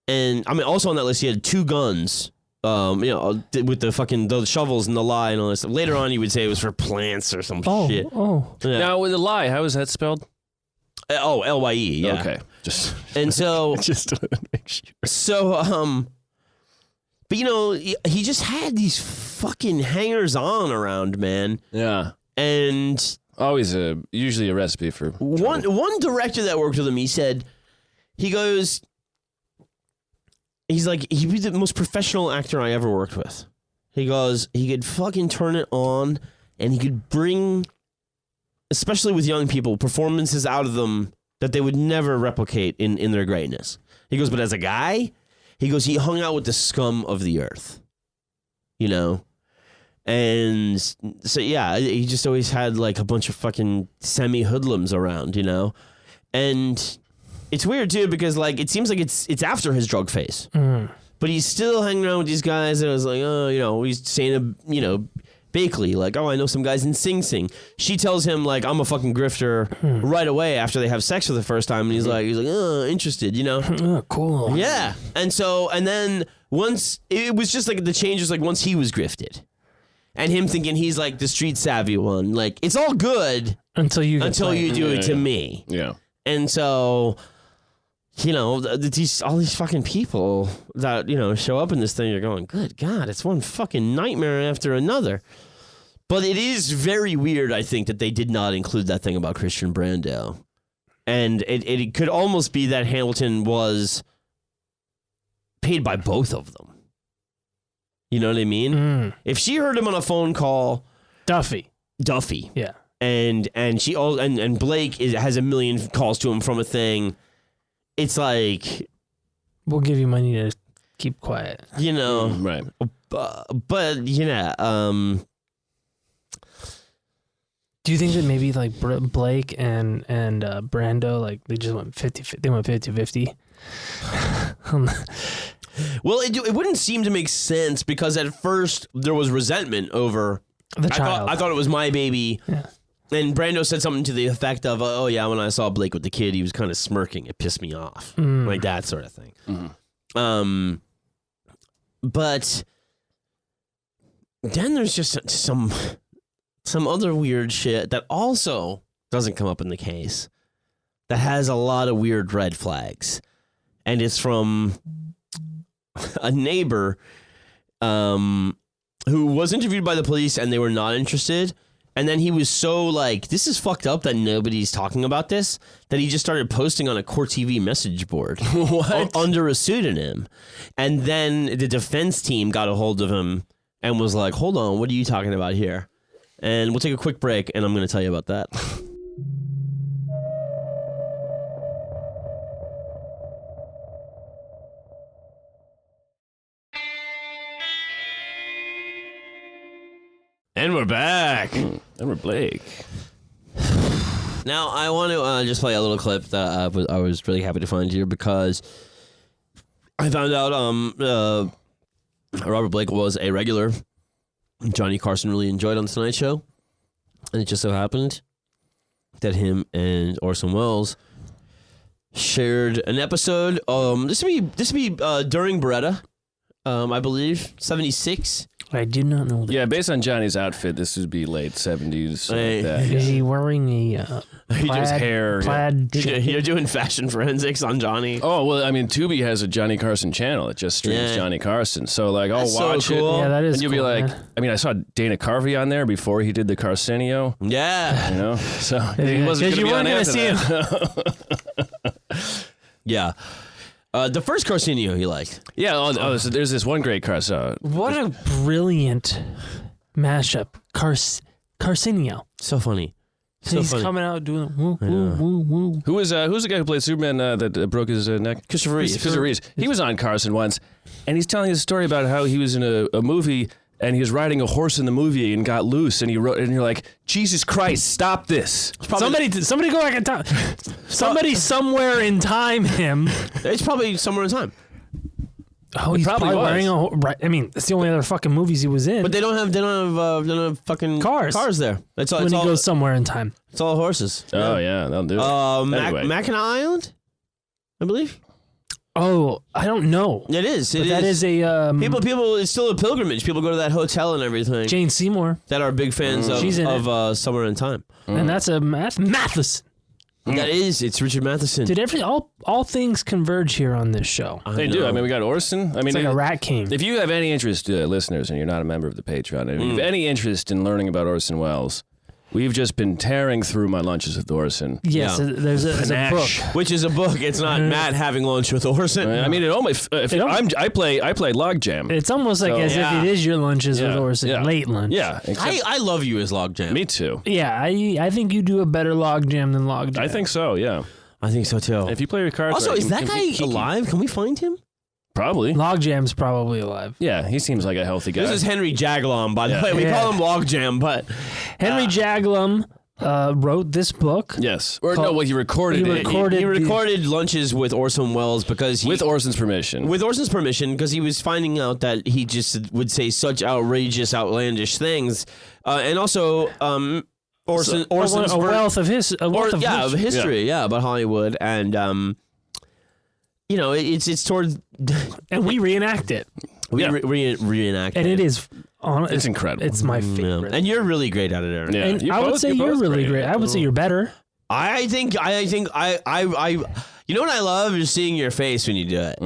And I mean, also on that list, he had 2 guns. You know, with the shovels and the lye and all this stuff. Later on, he would say it was for plants or some shit. Oh, yeah. Now with the lye, how is that spelled? LYE, yeah. Okay. And so just to make sure. So but you know, he just had these fucking hangers on around, man. Yeah. And always usually a recipe for one director that worked with him, he said he he's like, he'd be the most professional actor I ever worked with. He goes, he could fucking turn it on, and he could bring, especially with young people, performances out of them that they would never replicate in their greatness. He goes, but as a guy, he goes, he hung out with the scum of the earth, you know? And so, yeah, he just always had like a bunch of fucking semi-hoodlums around, you know? And it's weird too, because like, it seems like it's after his drug phase. But he's still hanging around with these guys, and I was like, oh, you know, he's saying, you know, Bakley, like, oh, I know some guys in Sing Sing. She tells him, like, I'm a fucking grifter right away after they have sex for the first time, and he's like, oh, interested, you know? Oh, cool. Yeah. And then once, it was just like the changes, like, once he was grifted. And him thinking he's, like, the street savvy one. Like, it's all good until you do it to me. Yeah. And so... You know, all these fucking people that, you know, show up in this thing, you're going, good God, it's one fucking nightmare after another. But it is very weird, I think, that they did not include that thing about Christian Brando. And it could almost be that Hamilton was paid by both of them. You know what I mean? If she heard him on a phone call... Duffy. Yeah. And Blake has a million calls to him from a thing... It's like... We'll give you money to keep quiet. You know. Right. But yeah. Do you think that maybe like Blake and Brando, like they just went 50-50? They went 50-50? Well, it wouldn't seem to make sense because at first there was resentment over... The child. I thought it was my baby. Yeah. And Brando said something to the effect of, oh, yeah, when I saw Blake with the kid, he was kind of smirking. It pissed me off. Like that sort of thing. But then there's just some other weird shit that also doesn't come up in the case that has a lot of weird red flags. And it's from a neighbor who was interviewed by the police and they were not interested. And then he was so like, this is fucked up that nobody's talking about this, that he just started posting on a Court TV message board. What? Under a pseudonym. And then the defense team got a hold of him and was like, hold on, what are you talking about here? And we'll take a quick break and I'm going to tell you about that. And we're back. And we're Blake. Now, I want to just play a little clip that I was really happy to find here because I found out Robert Blake was a regular Johnny Carson really enjoyed on The Tonight Show. And it just so happened that him and Orson Welles shared an episode. This would be during Beretta, I believe, 76. I did not know that. Yeah, based on Johnny's outfit, this would be late 70s. Like that. Is he wearing a his hair? Plaid? You're doing fashion forensics on Johnny. Oh, well, I mean, Tubi has a Johnny Carson channel. It just streams Johnny Carson. So, like, I'll watch so cool. it. Yeah, that is and you'll cool, be like, man. I mean, I saw Dana Carvey on there before he did the Carcinio. Yeah. You know? So, he wasn't going to see him. Yeah. The first Carcinio he liked. Yeah, so there's this one great car. So What a brilliant mashup. Carcinio. So funny. So He's funny. coming out doing woo, woo, woo, woo. who's the guy who played Superman that broke his neck? Christopher Reeves. Christopher Reeves. He was on Carson once, and he's telling his story about how he was in a movie and he was riding a horse in the movie and got loose, and you're like, Jesus Christ, stop this! Somebody go back in time. Somebody somewhere in time him. It's probably somewhere in time. Oh, he's probably probably was. wearing a. Right, I mean, that's the only other fucking movies he was in. But they don't have fucking Cars there. It's all, when it's he all, goes somewhere in time. it's all horses. Oh yeah, they'll do it. Anyway. Mackinac Island, I believe. Oh, I don't know. It is. But that is a people. It's still a pilgrimage. People go to that hotel and everything. Jane Seymour, that are big fans She's in of Somewhere in Time. and that's a Matheson. That is. It's Richard Matheson. Did all things converge here on this show? They do. I mean, we got Orson. I mean, It's like a rat king. if you have any interest, listeners, and you're not a member of the Patreon, if you have any interest in learning about Orson Welles, We've just been tearing through my lunches with Orson. Yes, Yeah. there's a book. Which is a book. It's not Matt having lunch with Orson. I mean, I play Logjam. It's almost like as Yeah. if it is your lunches with Orson, late lunch. Yeah, except- I love you as Logjam. me too. Yeah, I think you do a better Logjam than Logjam. I think so. Yeah. I think so too. If you play your cards, Also, right, is that guy alive? Can we find him? Probably. Logjam's probably alive. Yeah, he seems like a healthy guy. This is Henry Jaglom, by the way. We Yeah. call him Logjam, but Henry Jaglom wrote this book. Yes. Or no, well, he recorded He it. recorded- he recorded lunches with Orson Welles because he, With Orson's permission. with Orson's permission, because he was finding out that he just would say such outrageous, outlandish things, and also Orson's a wealth of his of history, about Hollywood, and it's towards and we reenact it, we reenact, and it. it is It's incredible. It's my Yeah. favorite. And you're really great at it, Aaron. Yeah. And You I would both- say you're you're both really great. great. I would say you're better. I think you know what I love is seeing your face when you do it.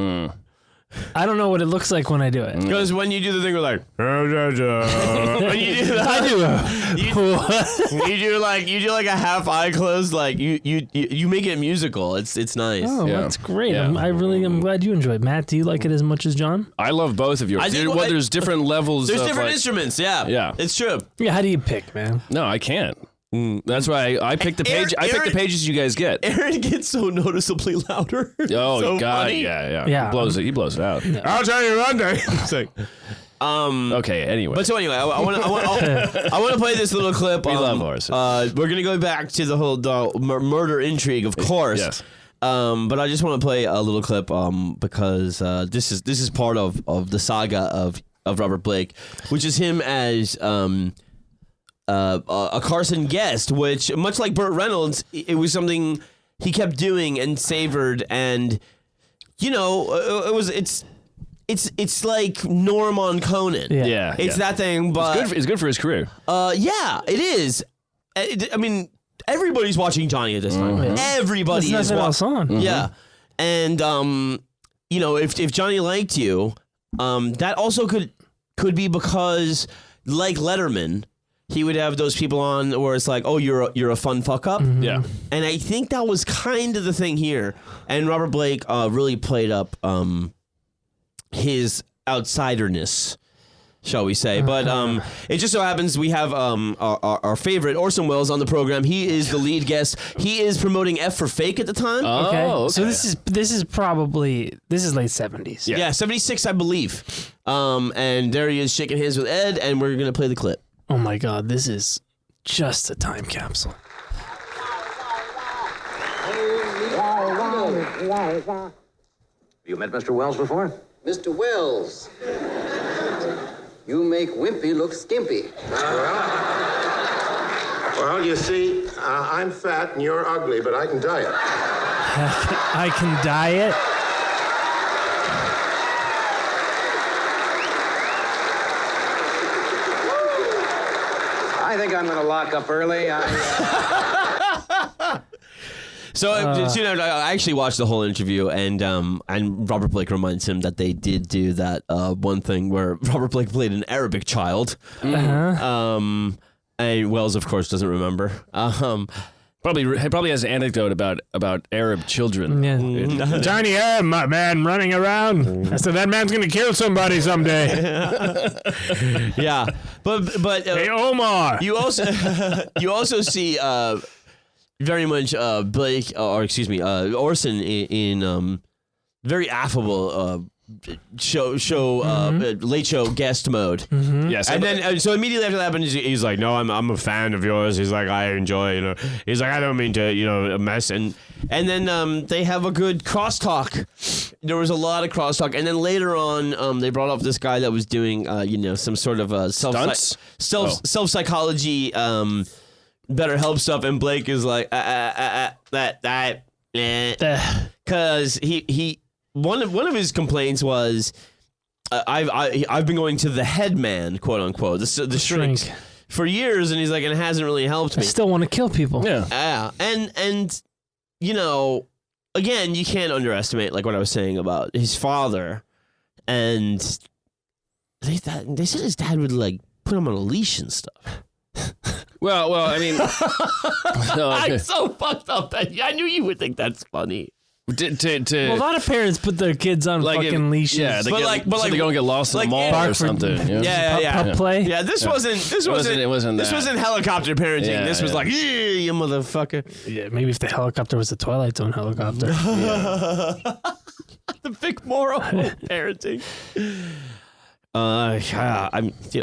I don't know what it looks like when I do it. Because when you do the thing with like, when you do that, I do. you do like a half eye closed, like you make it musical. It's nice. Oh, Yeah. that's great. Yeah. I'm glad you enjoyed it. Matt, do you like it as much as John? I love both of yours. I think There's different levels. There's of different like, instruments. Yeah, Yeah. it's true. Yeah, how do you pick, man? No, I can't. That's why I picked the page. I picked the pages you guys get. Aaron gets so noticeably louder. Oh so God, funny. yeah. Yeah. He blows it out. I'll tell you one day. It's like, Okay, anyway. but so anyway, I want to play this little clip. We love horses. We're gonna go back to the whole murder intrigue, of course. Yes. But I just want to play a little clip because this is part of the saga of Robert Blake, which is him as a Carson guest, which, much like Burt Reynolds, it was something he kept doing and savored, and it's like Norm on Conan. Yeah. It's that thing, but It's good for his career. yeah, it is. I mean, everybody's watching Johnny at this time. Everybody There's is nothing else watching. on. Yeah, and if Johnny liked you, that also could be because, like Letterman, he would have those people on where it's like, oh, you're a fun fuck up. Yeah. And I think that was kind of the thing here. And Robert Blake really played up his outsiderness, shall we say. But it just so happens we have our favorite Orson Welles on the program. He is the lead guest. He is promoting F for Fake at the time. Okay. Oh, So okay. this is late 70s. Yeah, 76, I believe. And there he is shaking hands with Ed, and we're going to play the clip. Oh my God, this is just a time capsule. You met Mr. Wells before? Mr. Wells, you make Wimpy look skimpy. Well, you see, I'm fat and you're ugly, but I can diet. I can diet. I think I'm going to lock up early. So I actually watched the whole interview, and Robert Blake reminds him that they did do that one thing where Robert Blake played an Arabic child, and Wells, of course, doesn't remember. Probably has an anecdote about Arab children. Yeah. Tiny Arab man running around. I said that man's gonna kill somebody someday. Yeah, but Hey Omar. you also see very much Blake, or excuse me, Orson in very affable late show guest mode. Yes. And then, so immediately after that happened, he's like, "No, I'm a fan of yours." He's like, "I enjoy, He's like, "I don't mean to, mess." And then they have a good crosstalk. There was a lot of crosstalk, and then later on, they brought up this guy that was doing, some sort of Stunts? self psychology, better help stuff. And Blake is like, because he. One of his complaints was, I've been going to the head man, quote unquote, the shrink, for years, and he's like, and it hasn't really helped I me. still want to kill people. Yeah. And again, you can't underestimate, like what I was saying about his father, and they said his dad would like put him on a leash and stuff. Well, I mean, no, I'm so fucked up that I knew you would think that's funny. Well, a lot of parents put their kids on fucking leashes. Yeah, But they don't get lost in the mall or something. You know? Yeah. Pup play. Yeah, this wasn't It wasn't this that. wasn't helicopter parenting. Yeah, this was like, you motherfucker. Yeah, maybe if the helicopter was the Twilight Zone helicopter. The Vic Morrow parenting. I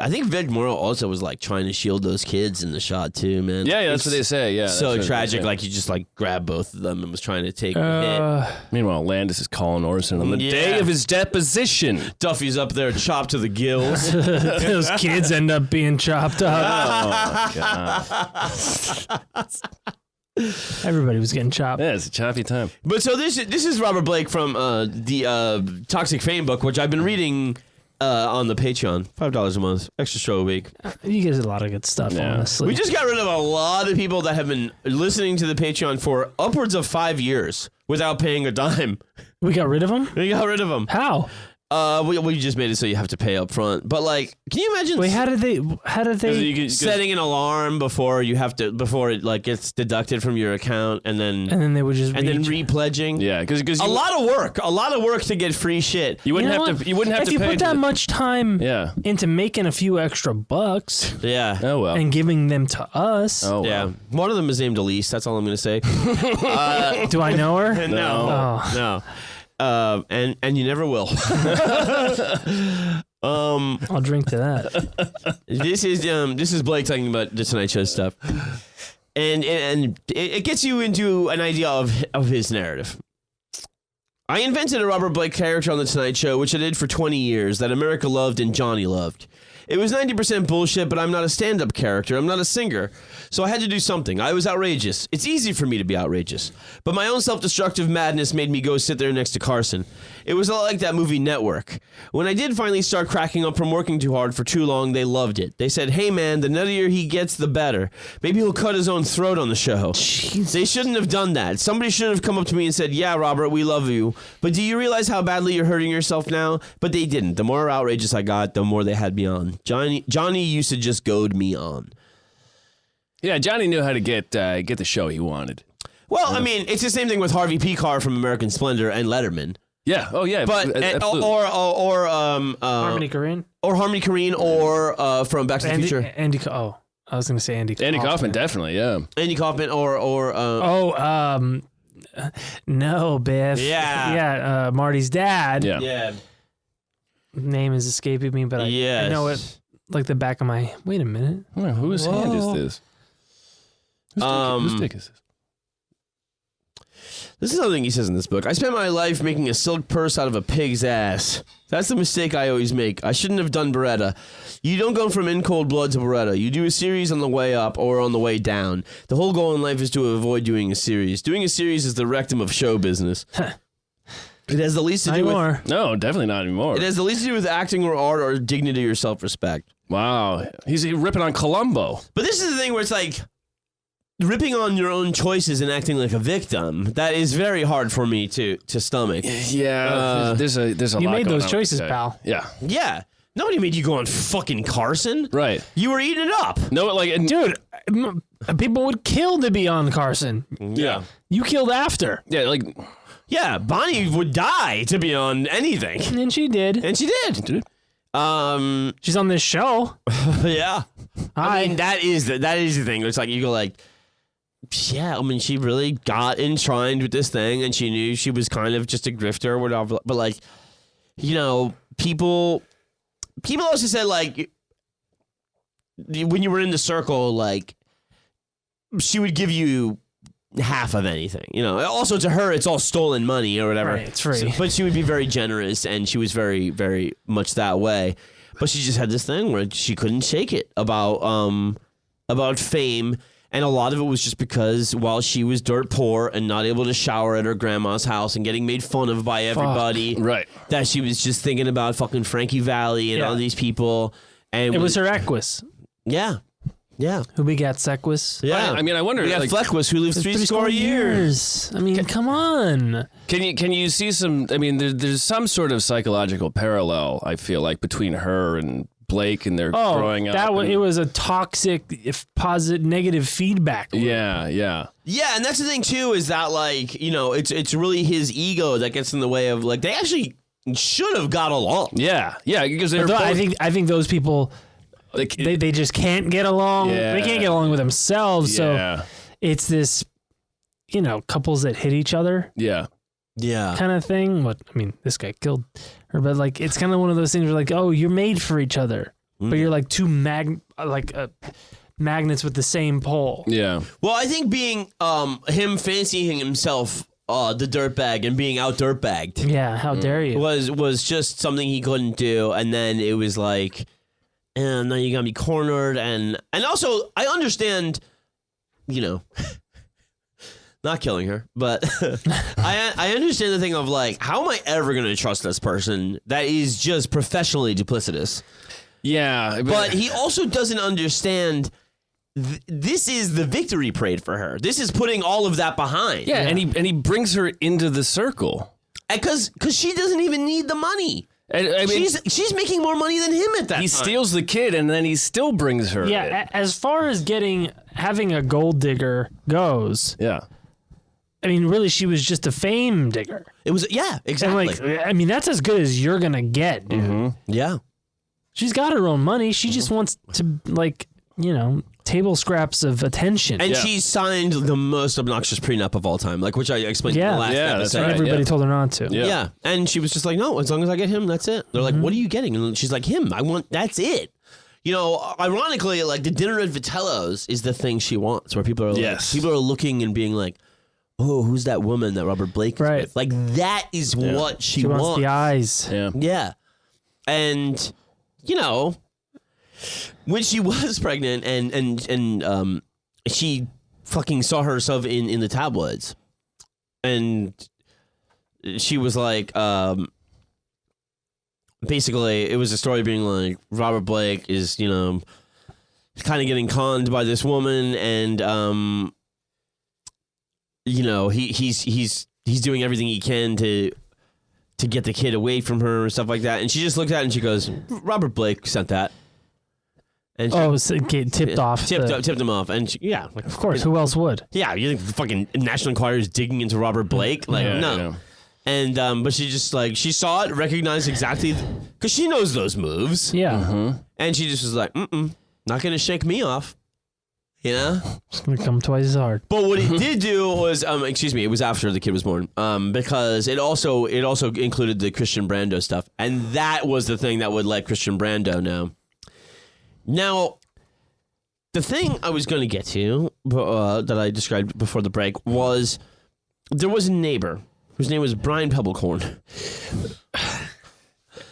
think Vic Morrow also was like trying to shield those kids in the shot too, man. Yeah, that's what they say. Yeah, So that's tragic. what they say. Like he just like grabbed both of them and was trying to take the hit. Meanwhile, Landis is calling Orson on the day of his deposition. Duffy's up there, chopped to the gills. Those kids end up being chopped up. Oh God! Everybody was getting chopped. Yeah, it's a choppy time. But so this is Robert Blake from the Toxic Fame book, which I've been reading on the Patreon. $5 a month, extra show a week. You get a lot of good stuff, honestly. We just got rid of a lot of people that have been listening to the Patreon for upwards of 5 years without paying a dime. We got rid of them? We got rid of them. How? We just made it so you have to pay up front. But like, can you imagine? Wait, how did they setting an alarm before it like gets deducted from your account and then they would just repledging? Yeah, because a lot of work to get free shit. You wouldn't have to. You wouldn't have if to you pay put that much time into making a few extra bucks Yeah. Oh well. and giving them to us. Oh well. Yeah. One of them is named Elise. That's all I'm going to say. Do I know her? No. And you never will. I'll drink to that. This is Blake talking about the Tonight Show stuff, and it gets you into an idea of his narrative. I invented a Robert Blake character on the Tonight Show, which I did for 20 years, that America loved and Johnny loved. It was 90% bullshit, but I'm not a stand-up character. I'm not a singer. So I had to do something. I was outrageous. It's easy for me to be outrageous. But my own self-destructive madness made me go sit there next to Carson. It was a lot like that movie Network. When I did finally start cracking up from working too hard for too long, they loved it. They said, hey man, the nuttier he gets, the better. Maybe he'll cut his own throat on the show. Jeez. They shouldn't have done that. Somebody should have come up to me and said, yeah, Robert, we love you. But do you realize how badly you're hurting yourself now? But they didn't. The more outrageous I got, the more they had me on. Johnny used to just goad me on. Yeah, Johnny knew how to get the show he wanted. Well, I mean, it's the same thing with Harvey P. Carr from American Splendor and Letterman. Yeah. Oh, yeah. But or Harmony Korine? Or Harmony Korine or from Back to the Future. Andy. Oh, I was going to say Andy. Andy Kaufman, definitely. Yeah. Andy Kaufman or no, Biff. Yeah. Marty's dad. Yeah. Yeah. Name is escaping me, but I know it like the back of my. Wait a minute. Whose hand is this? Whose dick is this? This is something he says in this book. I spent my life making a silk purse out of a pig's ass. That's the mistake I always make. I shouldn't have done Beretta. You don't go from In Cold Blood to Beretta. You do a series on the way up or on the way down. The whole goal in life is to avoid doing a series. Doing a series is the rectum of show business. It has the least to do with... No, definitely not anymore. It has the least to do with acting or art or dignity or self-respect. Wow. He's ripping on Columbo. But this is the thing where it's like... ripping on your own choices and acting like a victim, that is very hard for me to stomach. Yeah, there's a you lot made going those on choices, with pal. Yeah. Yeah. Nobody made you go on fucking Carson. Right. You were eating it up. No, like... Dude, people would kill to be on Carson. Yeah. You killed after. Yeah, like... Yeah, Bonnie would die to be on anything. And she did. And she did. She's on this show. Yeah. I mean, that is the thing. It's like, you go like... Yeah, I mean, she really got enshrined with this thing, and she knew she was kind of just a grifter or whatever. But, like, you know, people also said, like, when you were in the circle, like, she would give you half of anything. You know, also to her, it's all stolen money or whatever. Right, it's free. But she would be very generous, and she was very, very much that way. But she just had this thing where she couldn't shake it about fame. And a lot of it was just because while she was dirt poor and not able to shower at her grandma's house and getting made fun of by everybody, right, that she was just thinking about fucking Frankie Valli and all these people. And it was her Equus. Yeah. Yeah. Who begat Sequus? Yeah. I mean, I wonder... We got Fleckwis, who lived three score years. I mean, come on. Can you see some... I mean, there's some sort of psychological parallel, I feel like, between her and Blake and they're growing up. It was a toxic, if positive, negative feedback loop. Yeah. Yeah, and that's the thing too, is that like, it's really his ego that gets in the way of like they actually should have got along. Yeah, because they're both, I think those people they just can't get along. Yeah. They can't get along with themselves. Yeah. So it's this, couples that hit each other. Yeah. Kind of thing. This guy killed her, but like it's kind of one of those things where like, oh, you're made for each other, but you're like two magnets with the same pole. Yeah. Well, I think being him fancying himself the dirtbag and being out dirtbagged. Yeah, how dare you? Was just something he couldn't do, and then it was like, and now you're gonna be cornered, and also I understand, not killing her, but I understand the thing of like, how am I ever gonna trust this person that is just professionally duplicitous? Yeah, but he also doesn't understand. This is the victory parade for her. This is putting all of that behind. Yeah, and he brings her into the circle because she doesn't even need the money. I mean, she's making more money than him at that time. He steals the kid and then he still brings her. Yeah, as far as having a gold digger goes. Yeah. I mean, really, she was just a fame digger. It was, exactly. And like, that's as good as you're gonna get, dude. Mm-hmm. Yeah. She's got her own money. She just wants to, table scraps of attention. And she signed the most obnoxious prenup of all time, which I explained in the last episode. That's right. Everybody told her not to. Yeah. And she was just like, no, as long as I get him, that's it. They're like, what are you getting? And she's like, him. That's it. Ironically, like the dinner at Vitello's is the thing she wants, where people are people are looking and being like, oh, who's that woman that Robert Blake is with? Like, that is what she wants. The eyes. Yeah. Yeah. And, when she was pregnant and she fucking saw herself in the tabloids, and she was like, basically, it was a story being like, Robert Blake is, kind of getting conned by this woman, and, he's doing everything he can to get the kid away from her and stuff like that. And she just looked at it and she goes, Robert Blake sent that. And she, tipped off. Tipped him off. And of course, who else would? Yeah, you think the fucking National Enquirer is digging into Robert Blake? Like, no. Yeah. And, but she just she saw it, recognized exactly, because she knows those moves. Yeah. Mm-hmm. And she just was like, not going to shake me off. It's going to come twice as hard. But what it did do was, it was after the kid was born, because it also included the Christian Brando stuff, and that was the thing that would let Christian Brando know. Now, the thing I was going to get to that I described before the break was there was a neighbor whose name was Brian Pebblecorn.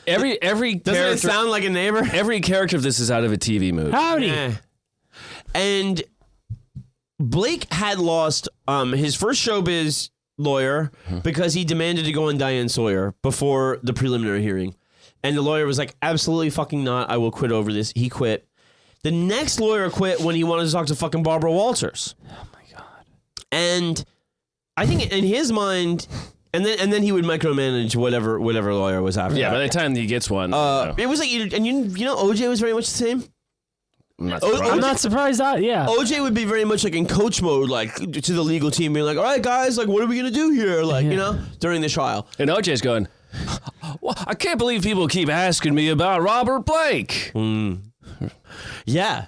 Every Doesn't character, it sound like a neighbor? Every character of this is out of a TV movie. Howdy. And Blake had lost his first showbiz lawyer because he demanded to go on Diane Sawyer before the preliminary hearing. And the lawyer was like, absolutely fucking not. I will quit over this. He quit. The next lawyer quit when he wanted to talk to fucking Barbara Walters. Oh my God. And I think in his mind, and then he would micromanage whatever lawyer was after. Yeah, that. by the time he gets one. It was like, OJ was very much the same. I'm not surprised. OJ would be very much like in coach mode, like to the legal team, being like, all right, guys, like, what are we going to do here? Like, during the trial. And OJ's going, well, I can't believe people keep asking me about Robert Blake. Yeah.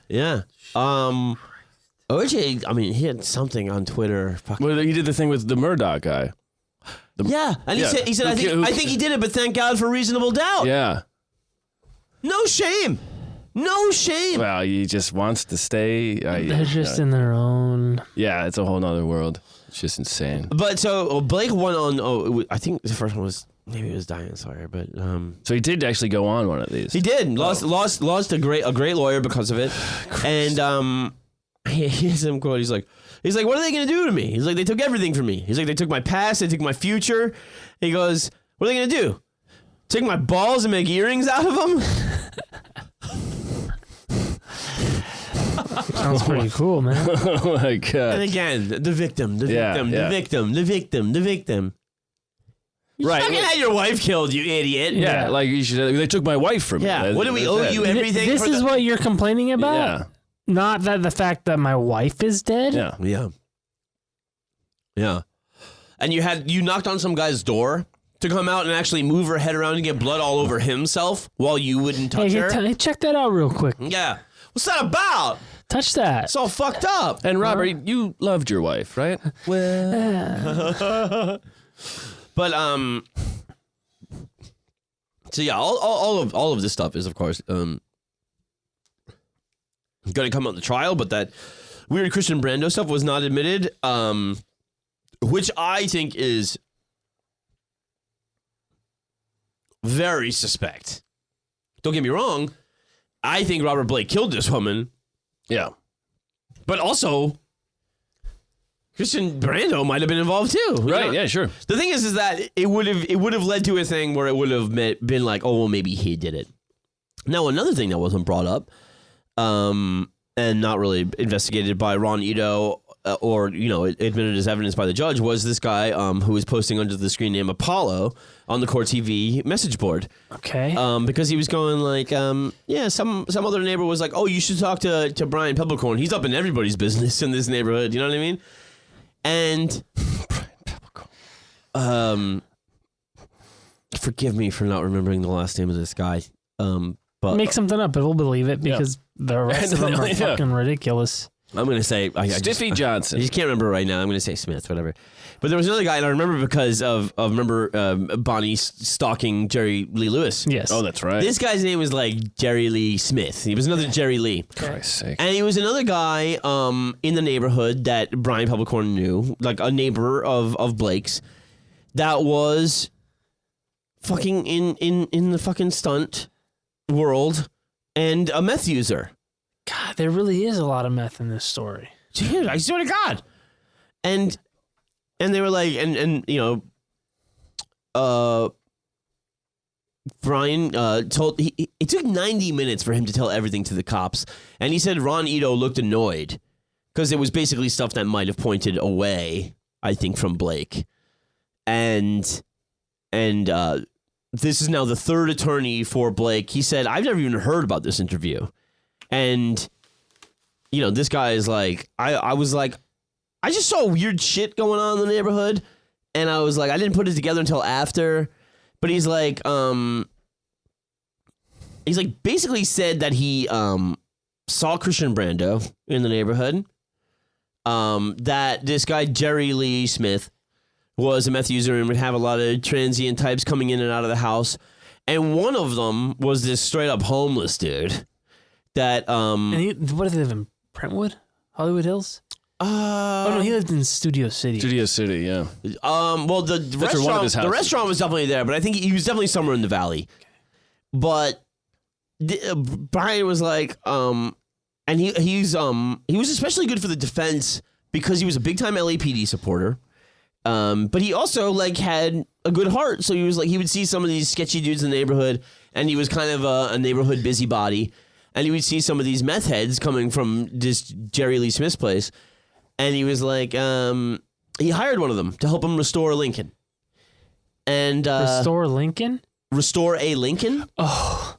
OJ, he had something on Twitter. Well, he did the thing with the Murdoch guy. And he said, I think he did it, but thank God for reasonable doubt. Yeah. No shame. Well, he just wants to stay. They're just in their own. Yeah, it's a whole nother world. It's just insane. But so Blake won on. I think the first one was maybe it was Diane Sawyer, but so he did actually go on one of these. He did lost a great lawyer because of it, and he has him quote. He's like, what are they gonna do to me? He's like, they took everything from me. He's like, they took my past, they took my future. He goes, what are they gonna do? Take my balls and make earrings out of them? Sounds pretty cool, man. Oh my God. And again, the victim. Right. Fucking had your wife killed, you idiot. Yeah, like you should. They took my wife from me. Yeah. What do we That's owe it. you everything? This for is what you're complaining about? Yeah. Not that the fact that my wife is dead? Yeah. Yeah. Yeah. And you knocked on some guy's door to come out and actually move her head around and get blood all over himself while you wouldn't touch her. Hey, check that out real quick. Yeah. What's that about? Touch that. It's all fucked up. And Robert, you loved your wife, right? Well, But so yeah, all of this stuff is of course going to come out in the trial, but that weird Christian Brando stuff was not admitted, which I think is very suspect. Don't get me wrong, I think Robert Blake killed this woman, yeah. but also Christian Brando might have been involved too. Right, yeah, sure. The thing is that it would have led to a thing where it would have been like, oh well, maybe he did it. Now another thing that wasn't brought up, and not really investigated by Ron Ito, or admitted as evidence by the judge, was this guy who was posting under the screen name Apollo on the Court TV message board. Okay. Because he was going like, some other neighbor was like, oh, you should talk to Brian Peppercorn. He's up in everybody's business in this neighborhood. You know what I mean? And forgive me for not remembering the last name of this guy. But Make something up, and we'll believe it because the rest of them are Yeah. fucking ridiculous. I'm going to say Stiffy I Johnson. just can't remember right now. I'm going to say Smith, whatever. But there was another guy, and I remember because of Bonnie stalking Jerry Lee Lewis. Yes. Oh, that's right. This guy's name was like Jerry Lee Smith. He was another Jerry Lee. Christ's sake. And he was another guy in the neighborhood that Brian Peppercorn knew, like a neighbor of Blake's, that was fucking in the fucking stunt world and a meth user. God, there really is a lot of meth in this story. Dude, I swear to God. And they were like, Brian told, it took 90 minutes for him to tell everything to the cops. And he said Ron Ito looked annoyed because it was basically stuff that might have pointed away, I think, from Blake. And this is now the third attorney for Blake. He said, I've never even heard about this interview. And, this guy is like, I was like, I just saw weird shit going on in the neighborhood. And I was like, I didn't put it together until after. But he's like basically said that he saw Christian Brando in the neighborhood. That this guy, Jerry Lee Smith, was a meth user and would have a lot of transient types coming in and out of the house. And one of them was this straight up homeless dude that And what did they live in? Brentwood? Hollywood Hills? Oh no, he lived in Studio City. Studio City, yeah. well, the where one of his restaurant houses restaurant was definitely there, but I think he was definitely somewhere in the valley. But Brian was like, and he was especially good for the defense because he was a big time LAPD supporter. But he also had a good heart, so he was like, he would see some of these sketchy dudes in the neighborhood, and he was kind of a neighborhood busybody, and he would see some of these meth heads coming from this Jerry Lee Smith's place. And he was like, he hired one of them to help him restore Lincoln. And Restore Lincoln? Restore a Lincoln? Oh.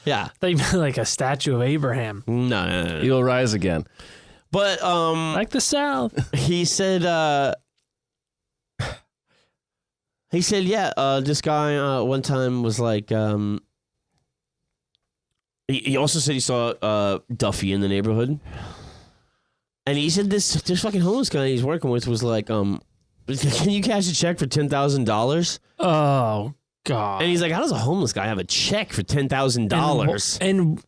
Yeah. They meant like a statue of Abraham. No. He'll rise again. But Like the South. he said, this guy one time was like, he also said he saw Duffy in the neighborhood. And he said this fucking homeless guy he's working with was like, can you cash a check for $10,000? Oh, God. And he's like, how does a homeless guy have a check for $10,000? And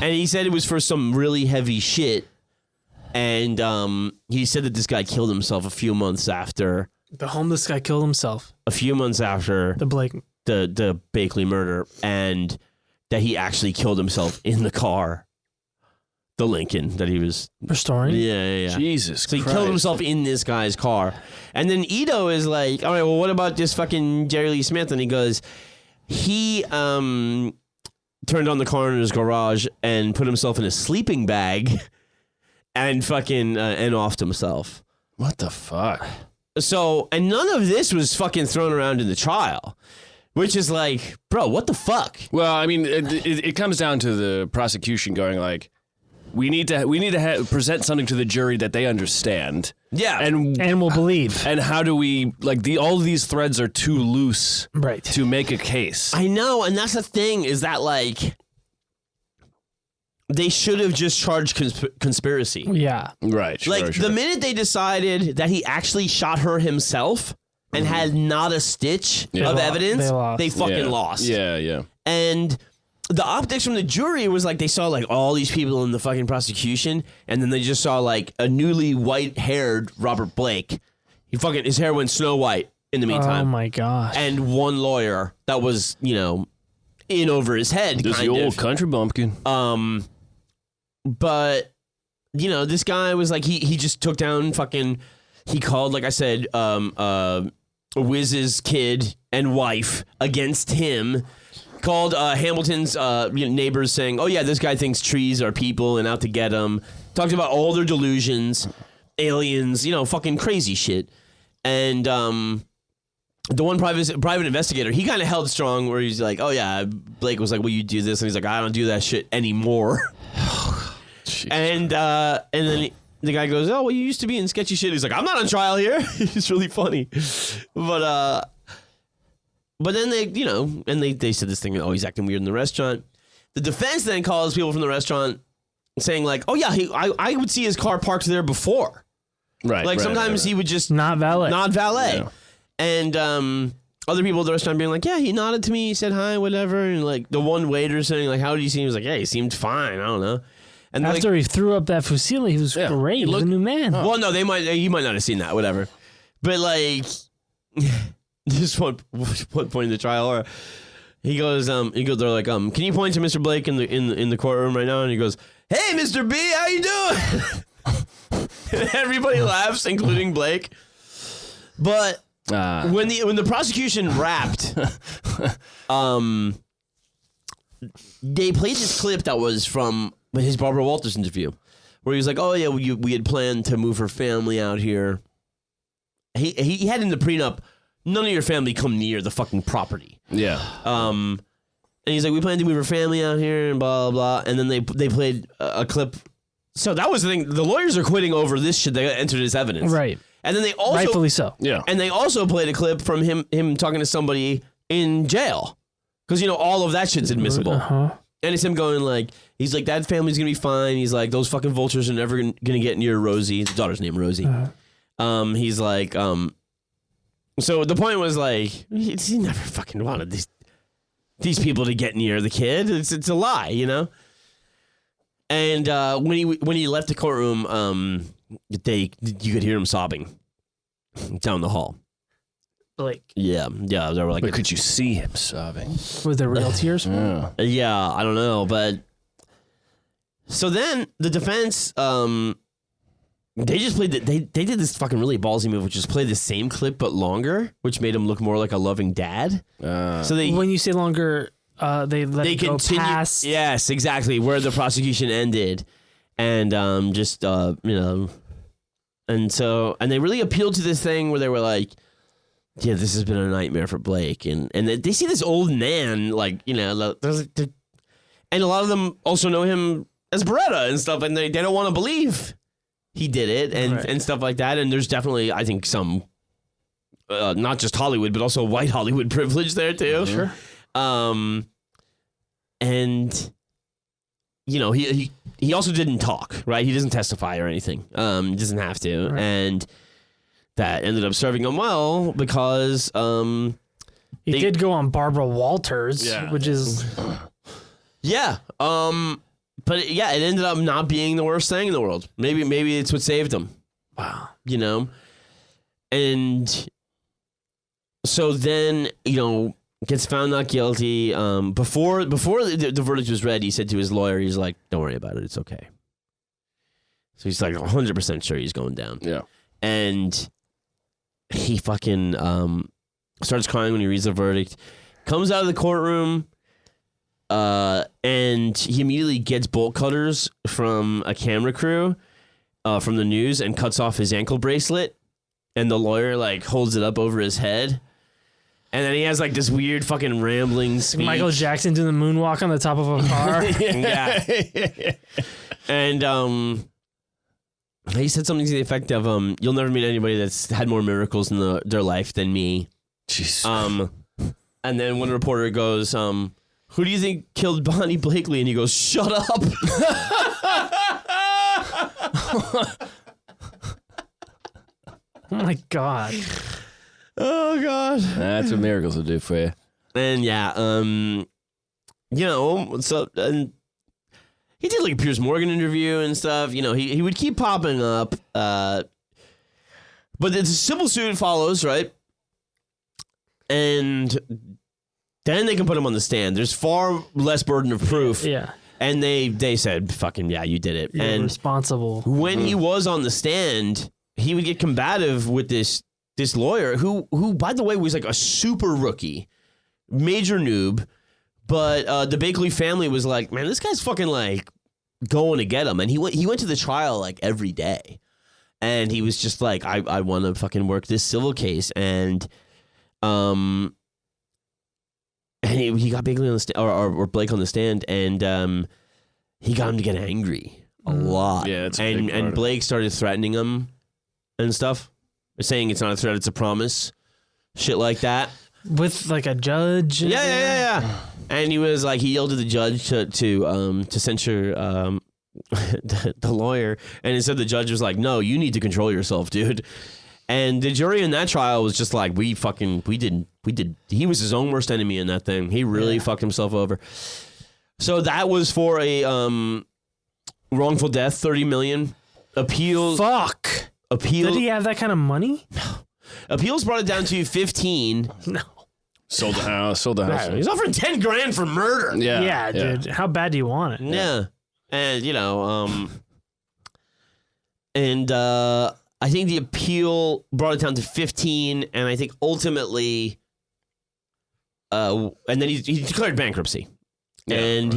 he said it was for some really heavy shit. And he said that this guy killed himself a few months after. the homeless guy killed himself. A few months after The Blake. the Bakley murder, and that he actually killed himself in the car. The Lincoln that he was Restoring? Yeah. Jesus So he Christ. killed himself in this guy's car. And then Ito is like, all right, well, what about this fucking Jerry Lee Smith? And he goes, he turned on the car in his garage and put himself in a sleeping bag and fucking and offed himself. What the fuck? and none of this was fucking thrown around in the trial, which is like, bro, what the fuck? Well, I mean, it comes down to the prosecution going like, we need to present something to the jury that they understand. Yeah. And will believe. And how do we, like, all of these threads are too loose Right. to make a case. I know, and that's the thing, is that, like, they should have just charged conspiracy. Yeah. Right. Sure, Like, sure. the minute they decided that he actually shot her himself and had not a stitch of evidence, they fucking lost. Yeah, yeah. And the optics from the jury was like, they saw like all these people in the fucking prosecution, and then they just saw like a newly white-haired Robert Blake. His hair went snow white in the meantime. Oh my gosh. And one lawyer that was, in over his head, Just the kind old of. country bumpkin. But, this guy was like, he just took down he called, like I said, Wiz's kid and wife against him. Called Hamilton's neighbors saying, oh yeah, this guy thinks trees are people and out to get them. Talked about all their delusions, aliens, fucking crazy shit. And the one private investigator, he kind of held strong where he's like, oh yeah, Blake was like, will you do this? And he's like, I don't do that shit anymore. And then the guy goes, oh, well, you used to be in sketchy shit. He's like, I'm not on trial here. It's really funny. But then they said this thing, oh, he's acting weird in the restaurant. The defense then calls people from the restaurant saying like, oh yeah, I would see his car parked there before. Right. Like sometimes he would just Not valet. Yeah. And other people at the restaurant being like, yeah, he nodded to me, he said hi, whatever. And like the one waiter saying like, how did he seem? He was like, yeah, he seemed fine. I don't know. And After he threw up that fusilli, he was great. He was a new man. well, no, he might not have seen that, whatever. But like, this one point in the trial, or he goes, they're like, can you point to Mr. Blake in the courtroom right now? And he goes, hey, Mr. B, how you doing? And everybody laughs, including Blake. But when the prosecution wrapped, they played this clip that was from his Barbara Walters interview, where he was like, oh yeah, we had planned to move her family out here. He had in the prenup, none of your family come near the fucking property. Yeah. And he's like, we plan to move her family out here and blah, blah, blah. And then they played a clip. So that was the thing. The lawyers are quitting over this shit. They entered as evidence. Right. And then they also... Rightfully so. Yeah. And they also played a clip from him talking to somebody in jail. Because, all of that shit's admissible. Uh-huh. And it's him going like, he's like, that family's going to be fine. He's like, those fucking vultures are never going to get near Rosie. His daughter's name, Rosie. Uh-huh. He's like... So the point was like, he never fucking wanted these people to get near the kid. It's a lie, And when he left the courtroom, you could hear him sobbing down the hall. Like, Yeah, they were like, But could you see him sobbing? was there real tears? Yeah. yeah, I don't know, but so then the defense, they just played they did this fucking really ballsy move, which is play the same clip but longer, which made him look more like a loving dad. So they When you say longer, they let it go continue. past. Yes, exactly where the prosecution ended, and and they really appealed to this thing where they were like, yeah, this has been a nightmare for Blake, and they see this old man like and a lot of them also know him as Beretta and stuff, and they don't want to believe he did it and stuff like that. And there's definitely, I think, some not just Hollywood but also white Hollywood privilege there too. Sure. And he also didn't talk, right? He doesn't testify or anything. He doesn't have to. Right. And that ended up serving him well because He did go on Barbara Walters, Yeah. which is yeah. But yeah, it ended up not being the worst thing in the world. Maybe it's what saved him. wow. And so then, gets found not guilty. Before the verdict was read, he said to his lawyer, he's like, don't worry about it. It's okay. So he's like 100% sure he's going down. Yeah. And he fucking starts crying when he reads the verdict. Comes out of the courtroom, and he immediately gets bolt cutters from a camera crew from the news and cuts off his ankle bracelet and the lawyer like holds it up over his head. And then he has like this weird fucking rambling speech. Michael Jackson doing the moonwalk on the top of a car. Yeah. And he said something to the effect of, you'll never meet anybody that's had more miracles in their life than me. Jesus. And then one reporter goes, who do you think killed Bonnie Blakely? And he goes, shut up. Oh my God. Oh God. That's what miracles will do for you. And yeah, so and he did like a Piers Morgan interview and stuff. He would keep popping up. But the civil suit follows, right? And then they can put him on the stand. There's far less burden of proof. Yeah. And they said, fucking, yeah, you did it. You're and responsible. when he was on the stand, he would get combative with this lawyer who, by the way, was like a super rookie, major noob. But the Bakley family was like, man, this guy's fucking like going to get him. And he went to the trial like every day. And he was just like, I want to fucking work this civil case. And he got Bakley on the stand, or Blake on the stand, and he got him to get angry a lot. Yeah, that's a big part and of it. Blake started threatening him and stuff, saying it's not a threat, it's a promise, shit like that. With like a judge. Yeah. And he was like, he yelled at the judge to censure the lawyer, and instead the judge was like, no, you need to control yourself, dude. And the jury in that trial was just like, we did. He was his own worst enemy in that thing. He really fucked himself over. So that was for a wrongful death, $30 million. Appeals. Fuck. Appeal. Did he have that kind of money? Appeals brought it down to 15. No. Sold the house. He's offering 10 grand for murder. Yeah, dude. How bad do you want it? Yeah. And I think the appeal brought it down to 15, and I think ultimately, and then he declared bankruptcy, and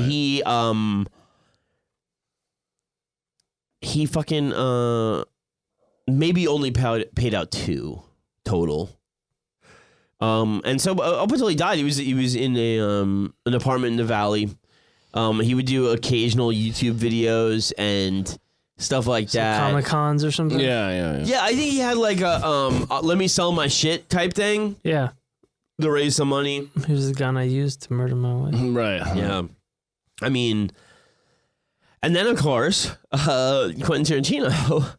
he fucking maybe only paid out 2 total. And so up until he died, he was in an apartment in the Valley. He would do occasional YouTube videos and stuff like that. Comic Cons or something? Yeah. Yeah, I think he had like a let me sell my shit type thing Yeah. to raise some money. Here's the gun I used to murder my wife. Right. Yeah. I mean, and then of course, Quentin Tarantino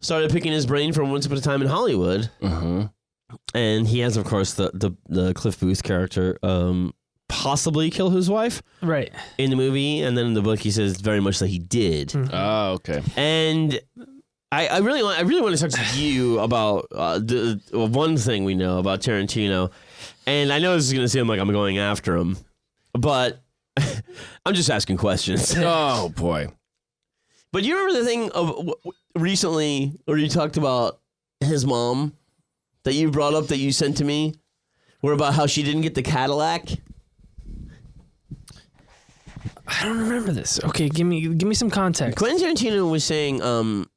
started picking his brain from Once Upon a Time in Hollywood. Uh-huh. And he has, of course, the Cliff Booth character possibly kill his wife Right. in the movie, and then in the book he says very much that he did. Oh, okay. And I really want to talk to you about the one thing we know about Tarantino, and I know this is going to seem like I'm going after him, but I'm just asking questions. Oh boy. But you remember the thing of recently where you talked about his mom that you brought up that you sent to me, where about how she didn't get the Cadillac? I don't remember this. Okay, give me some context. Quentin Tarantino was saying,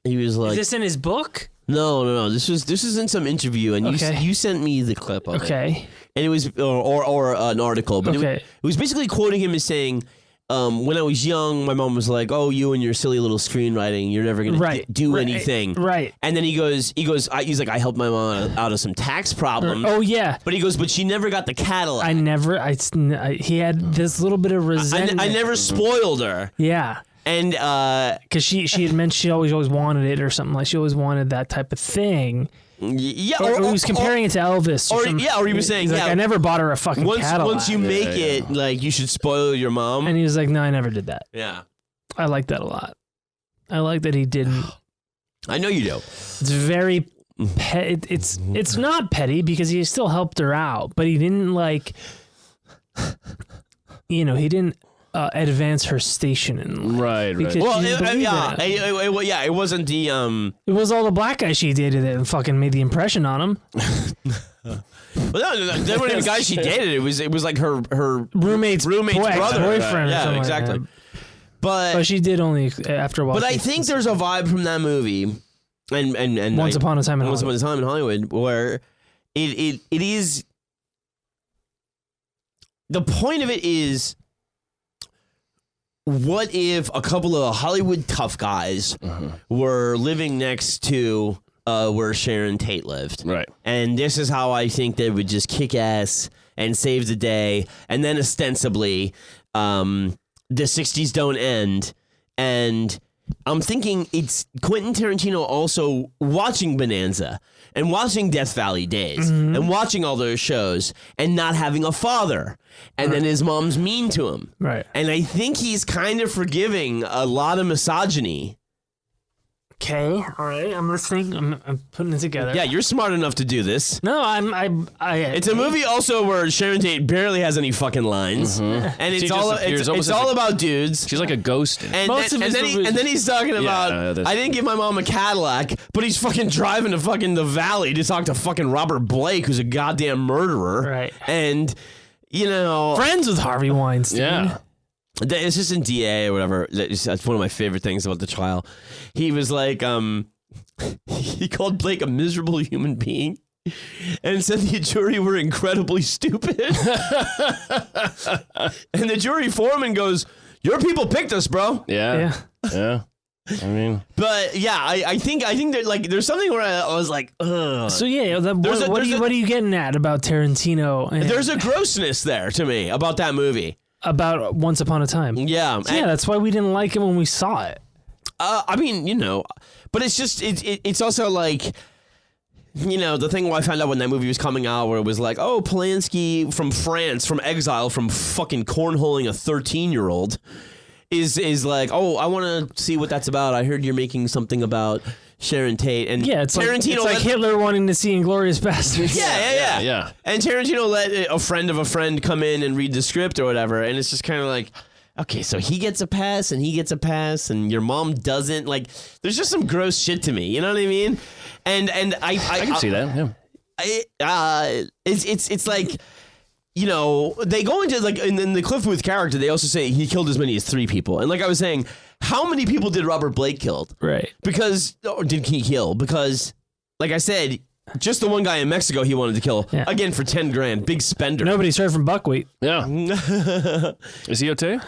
he was like, Is this in his book? no. This was in some interview, and Okay. you sent me the clip of it, Okay. and it was or an article, but Okay. it was basically quoting him as saying, when I was young, my mom was like, "Oh, you and your silly little screenwriting, you're never gonna do anything." Right. And then he's like, I helped my mom out of some tax problems. Oh yeah. But he goes, but she never got the Cadillac. He had this little bit of resentment. I never spoiled her. Yeah. And Because she had mentioned she always wanted it or something, like she always wanted that type of thing. yeah, Or he was comparing it to Elvis. or something. he was saying, He's like, yeah, I never bought her a fucking Cadillac. once you make it, like you should spoil your mom. And he was like, no, I never did that. Yeah, I like that a lot. I like that he didn't. I know you do. It's very it's not petty because he still helped her out, but he didn't like, he didn't advance her station in life. Right. Because Well, she didn't believe it wasn't the It was all the black guys she dated that fucking made the impression on him. Well, no, they weren't even guys she dated. It was like her Roommate's brother, boyfriend. Yeah, exactly. But she did only after a while. But I think there's a vibe from that movie and Once Upon a Time in Once Hollywood. Upon a Time in Hollywood, where it is. The point of it is, what if a couple of Hollywood tough guys were living next to where Sharon Tate lived? Right. And this is how I think they would just kick ass and save the day. And then ostensibly, the 60s don't end. And I'm thinking it's Quentin Tarantino also watching Bonanza and watching Death Valley Days and watching all those shows and not having a father. And then his mom's mean to him. Right. And I think he's kind of forgiving a lot of misogyny. Okay. All right. I'm listening. I'm putting it together. Yeah, you're smart enough to do this. No, It's a movie also where Sharon Tate barely has any fucking lines, and She it's just all appears it's almost all as a- about dudes. She's like a ghost. In it. And Most then, of his movies- and then he's talking about that's- I didn't give my mom a Cadillac, but he's fucking driving to fucking the Valley to talk to fucking Robert Blake, who's a goddamn murderer. Right. And friends with Harvey Weinstein. Yeah. the assistant DA or whatever. That's one of my favorite things about the trial. He was like, he called Blake a miserable human being and said the jury were incredibly stupid. And the jury foreman goes, your people picked us, bro. Yeah. I mean, But yeah, I think that like there's something where I was like, ugh. So yeah, what are you getting at about Tarantino? And There's a grossness there to me about that movie. about Once Upon a Time. Yeah. Yeah, that's why we didn't like it when we saw it. I mean, but it's just it's also like, the thing where I found out when that movie was coming out, where it was like, oh, Polanski from France, from exile, from fucking cornholing a 13-year-old, is like, oh, I want to see what that's about. I heard you're making something about Sharon Tate, and Yeah, it's Tarantino like Hitler wanting to see Inglourious Basterds. Yeah. And Tarantino let a friend of a friend come in and read the script or whatever, and it's just kind of like, okay, so he gets a pass and he gets a pass and your mom doesn't. Like, there's just some gross shit to me. You know what I mean? And I I can see that. Yeah. It's like, they go into like in the Cliff Booth character. They also say he killed as many as 3 people. And like I was saying, how many people did Robert Blake kill? Right. Or did he kill? Because, like I said, just the one guy in Mexico he wanted to kill. Yeah. Again, for $10,000. Big spender. Nobody served from buckwheat. Yeah. Is he okay?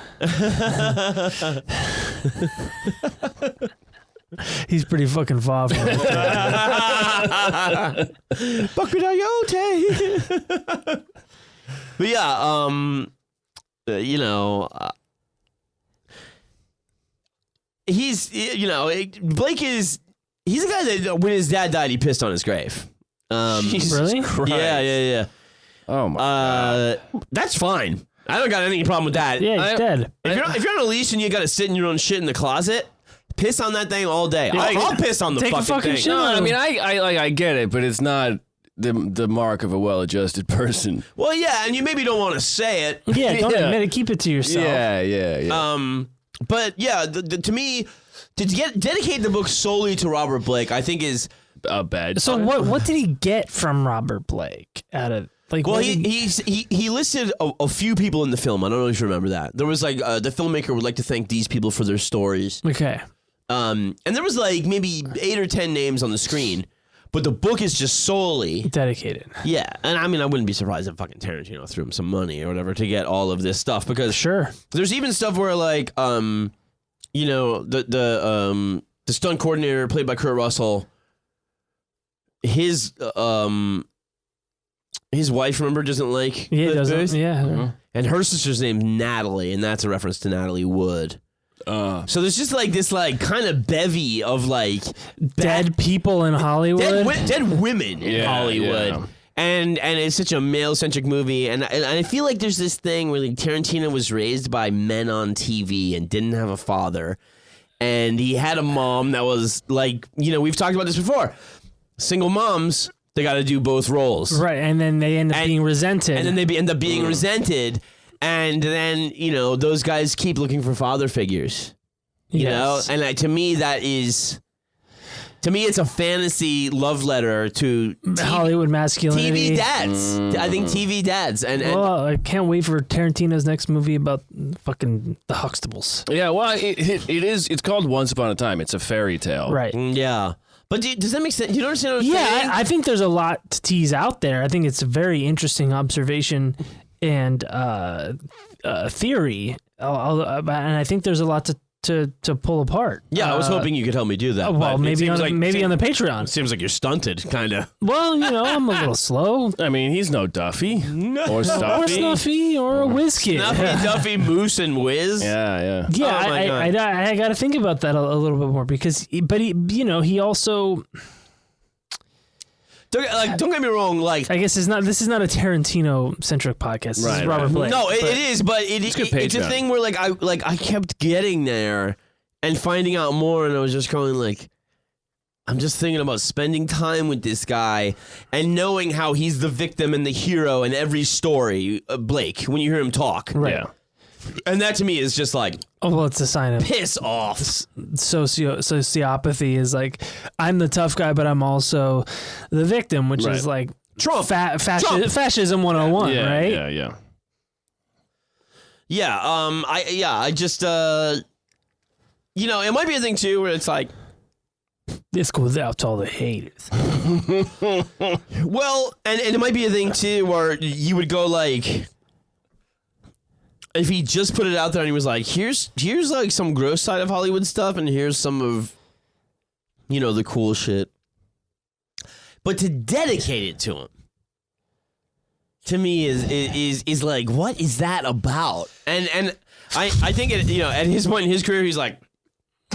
He's pretty fucking far from it. Bakurayote. But yeah, he's, Blake is, he's a guy that when his dad died, he pissed on his grave. Really? Christ. Yeah. Oh my. That's fine. I don't got any problem with that. Yeah, he's dead. If you're on a leash and you got to sit in your own shit in the closet, piss on that thing all day. I'll piss on the Take a fucking fucking thing. shit. No, I mean, I get it, but it's not the mark of a well-adjusted person. Well, yeah, and you maybe don't want to say it. Yeah, don't Yeah. admit it. Keep it to yourself. Yeah. But yeah, to me, to dedicate the book solely to Robert Blake, I think is bad. So what did he get from Robert Blake out of like? well. what did He listed a few people in the film. I don't know if you remember that. There was like the filmmaker would like to thank these people for their stories. Okay. And there was like maybe 8 or 10 names on the screen, but the book is just solely Dedicated. yeah. And I mean, I wouldn't be surprised if fucking Tarantino threw him some money or whatever to get all of this stuff because Sure. there's even stuff where like the stunt coordinator played by Kurt Russell, his wife, remember, doesn't like Yeah, Cliff doesn't. Booth? Yeah. And her sister's name's Natalie, and that's a reference to Natalie Wood. So there's just like this like kind of bevy of like Dead people in Hollywood. dead women in Yeah, Hollywood. yeah. And it's such a male-centric movie, and I feel like there's this thing where like Tarantino was raised by men on TV and didn't have a father, and he had a mom that was like, we've talked about this before, single moms, they got to do both roles, Right, and then they end up being resented. and then they end up being resented, and then those guys keep looking for father figures, Yes. and to me that is. To me, it's a fantasy love letter to Hollywood masculinity. TV dads. I think TV dads. And Well, I can't wait for Tarantino's next movie about fucking the Huxtables. Yeah, well, it is. It's called Once Upon a Time. It's a fairy tale. Right. yeah. But does that make sense? You don't understand what I'm saying? Yeah, I think there's a lot to tease out there. I think it's a very interesting observation and theory, and I think there's a lot to pull apart. Yeah, I was hoping you could help me do that. Well, but maybe on like, on the Patreon. Seems like you're stunted, kind of. Well, I'm a little slow. I mean, he's no Duffy or Or Stuffy. Snuffy or a whiz kid. Snuffy, Duffy, Moose, and Wiz. Yeah. Yeah, Oh my God. I got to think about that a little bit more because, he also. Don't get me wrong. Like, I guess this is not a Tarantino centric podcast. This is Right, Robert right. Blake. no, it is, but it's a Patreon. thing where I kept getting there and finding out more, and I was just going like, I'm just thinking about spending time with this guy and knowing how he's the victim and the hero in every story. Blake, when you hear him talk, Right. Yeah. and that to me is just like Oh, well, it's a sign of piss off. sociopathy. Is like I'm the tough guy, but I'm also the victim, which Right. is like Trump. fascism 101, Yeah, right? Yeah. Yeah, I just it might be a thing too where it's like, This goes out to all the haters. well, and it might be a thing too where you would go like, if he just put it out there and he was like, here's like some gross side of Hollywood stuff, and here's some of, the cool shit. But to dedicate it to him, to me is like, what is that about? And I think at his point in his career, he's like,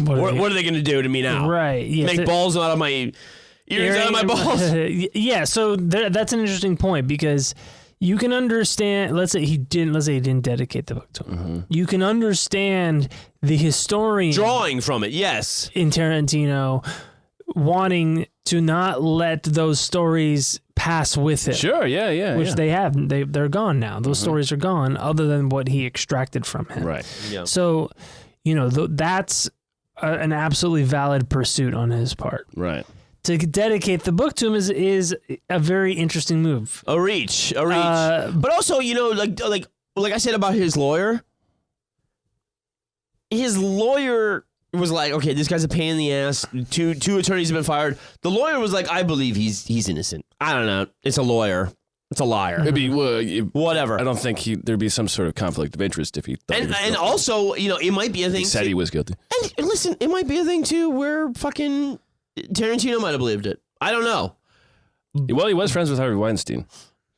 what are they going to do to me now? Right. Yeah. Make balls out of my ears out of my balls. Yeah. So that's an interesting point because you can understand. Let's say he didn't dedicate the book to him. Mm-hmm. You can understand the historian Drawing from it, yes. in Tarantino wanting to not let those stories pass with him. Sure. Yeah. Which they have. They're gone now. Those stories are gone, other than what he extracted from him. Right. Yeah. So, that's an absolutely valid pursuit on his part. Right. To dedicate the book to him is a very interesting move. A reach. But also, like I said about his lawyer was like, okay, this guy's a pain in the ass. Two attorneys have been fired. The lawyer was like, I believe he's innocent. I don't know. It's a lawyer. It's a liar. It'd be Whatever. I don't think there'd be some sort of conflict of interest if he thought he was And guilty. also, it might be a thing. He said he was guilty. And listen, it might be a thing too where fucking Tarantino might have believed it. I don't know. Well, he was friends with Harvey Weinstein.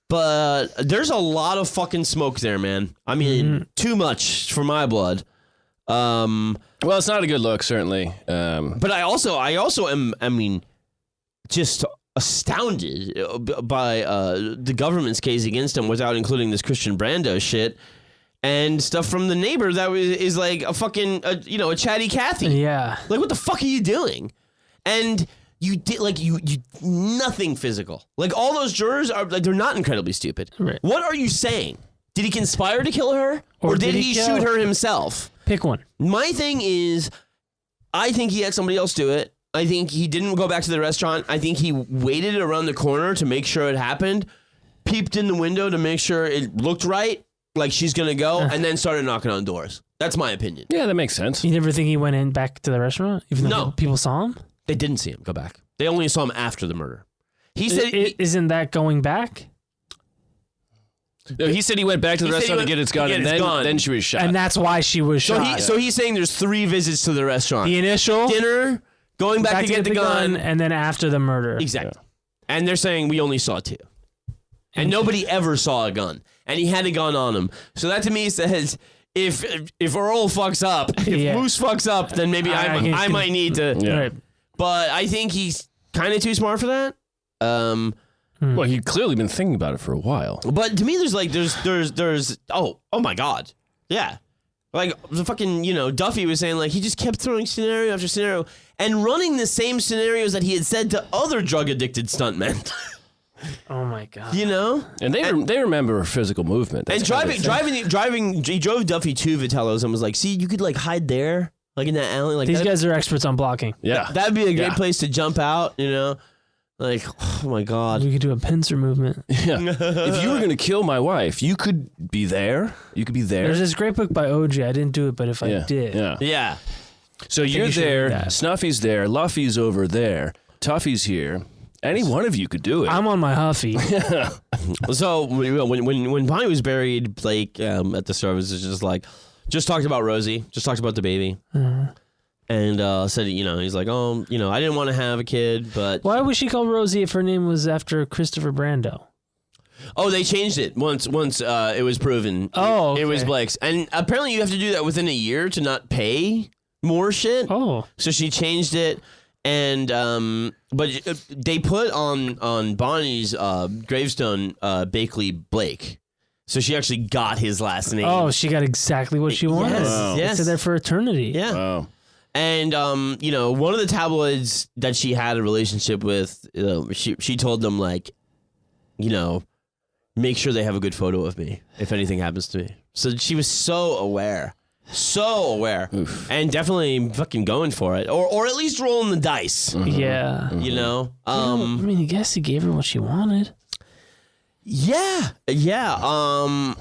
But there's a lot of fucking smoke there, man. I mean, too much for my blood. Well, it's not a good look, certainly. But I also am, just astounded by the government's case against him without including this Christian Brando shit and stuff from the neighbor that is like a fucking, a chatty Cathy. Yeah. Like, what the fuck are you doing? And you did you nothing physical. Like, all those jurors are like, they're not incredibly stupid. Right. What are you saying? Did he conspire to kill her, or did he kill? shoot her himself? Pick one. My thing is, I think he had somebody else do it. I think he didn't go back to the restaurant. I think he waited around the corner to make sure it happened, peeped in the window to make sure it looked right, like she's going to go, and then started knocking on doors. That's my opinion. Yeah, that makes sense. You never think he went in back to the restaurant, even though No. people saw him? They didn't see him go back. They only saw him after the murder. He said... Isn't that going back? No, he said he went back to the He said he restaurant went- to get his gun, to and get his then, gun. then she was shot. And that's why she was shot. so he's saying there's 3 visits to the restaurant. The initial, Dinner, going back to get the gun. and then after the murder. Exactly. And they're saying we only saw 2. And nobody ever saw a gun. And he had a gun on him. So that to me says, if Earl fucks up, if Yeah. Moose fucks up, then maybe I might need to. Yeah. Right. But I think he's kind of too smart for that. Well, he'd clearly been thinking about it for a while. But to me, there's oh my God, yeah, like the fucking Duffy was saying, like, he just kept throwing scenario after scenario and running the same scenarios that he had said to other drug addicted stuntmen. Oh my God. And they remember her physical movement. And That's kind of the thing. he drove Duffy to Vitello's and was like, see, you could like hide there, like in that alley, like These that, guys are experts on blocking. Yeah. that'd be a great Yeah. place to jump out, like, oh my God. We could do a pincer movement. Yeah. If you were going to kill my wife, you could be there. You could be there. There's this great book by OG. I didn't do it, but if I yeah. did. Yeah. Yeah. So you're you should there, read that. Snuffy's there, Luffy's over there. Tuffy's here. Any one of you could do it. I'm on my Huffy. So when Bonnie was buried, Blake at the service was just talked about Rosie, just talked about the baby, and said he's like, I didn't want to have a kid, but Why was she called Rosie if her name was after Christopher Brando? oh, they changed it once it was proven. Oh, okay. It was Blake's, and apparently you have to do that within a year to not pay more shit. Oh, So she changed it. And but they put on Bonnie's gravestone Bakley Blake, so she actually got his last name. oh, she got exactly what she wanted. Yes, Wow. yes. It's there for eternity. Yeah. Wow. And one of the tabloids that she had a relationship with, she told them make sure they have a good photo of me if anything happens to me. So she was so aware. Oof. And definitely fucking going for it, or at least rolling the dice. Yeah. I mean, I guess he gave her what she wanted. Yeah. I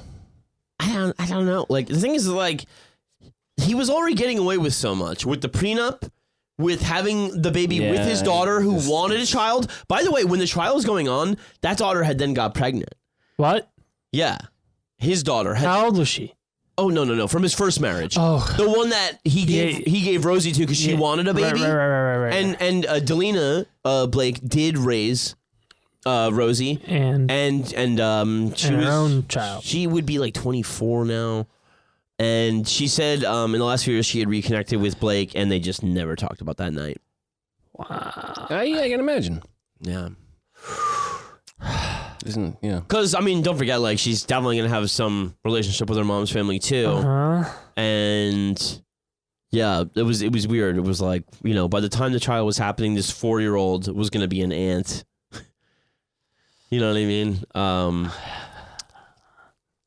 don't know. Like, the thing is, he was already getting away with so much with the prenup, with having the baby with his daughter who wanted a child. By the way, when the trial was going on, that daughter had then got pregnant. What? Yeah, his daughter had. How old was she? Oh no, from his first marriage. Oh. The one that he gave Rosie to because she wanted a baby. Right. And Delina Blake did raise Rosie And she her was own child. She would be like 24 now. And she said in the last few years she had reconnected with Blake and they just never talked about that night. Wow. Yeah, I can imagine. Yeah. Because, don't forget, she's definitely going to have some relationship with her mom's family, too. Uh-huh. And, yeah, it was weird. It was like, by the time the trial was happening, this 4-year-old was going to be an aunt. You know what I mean?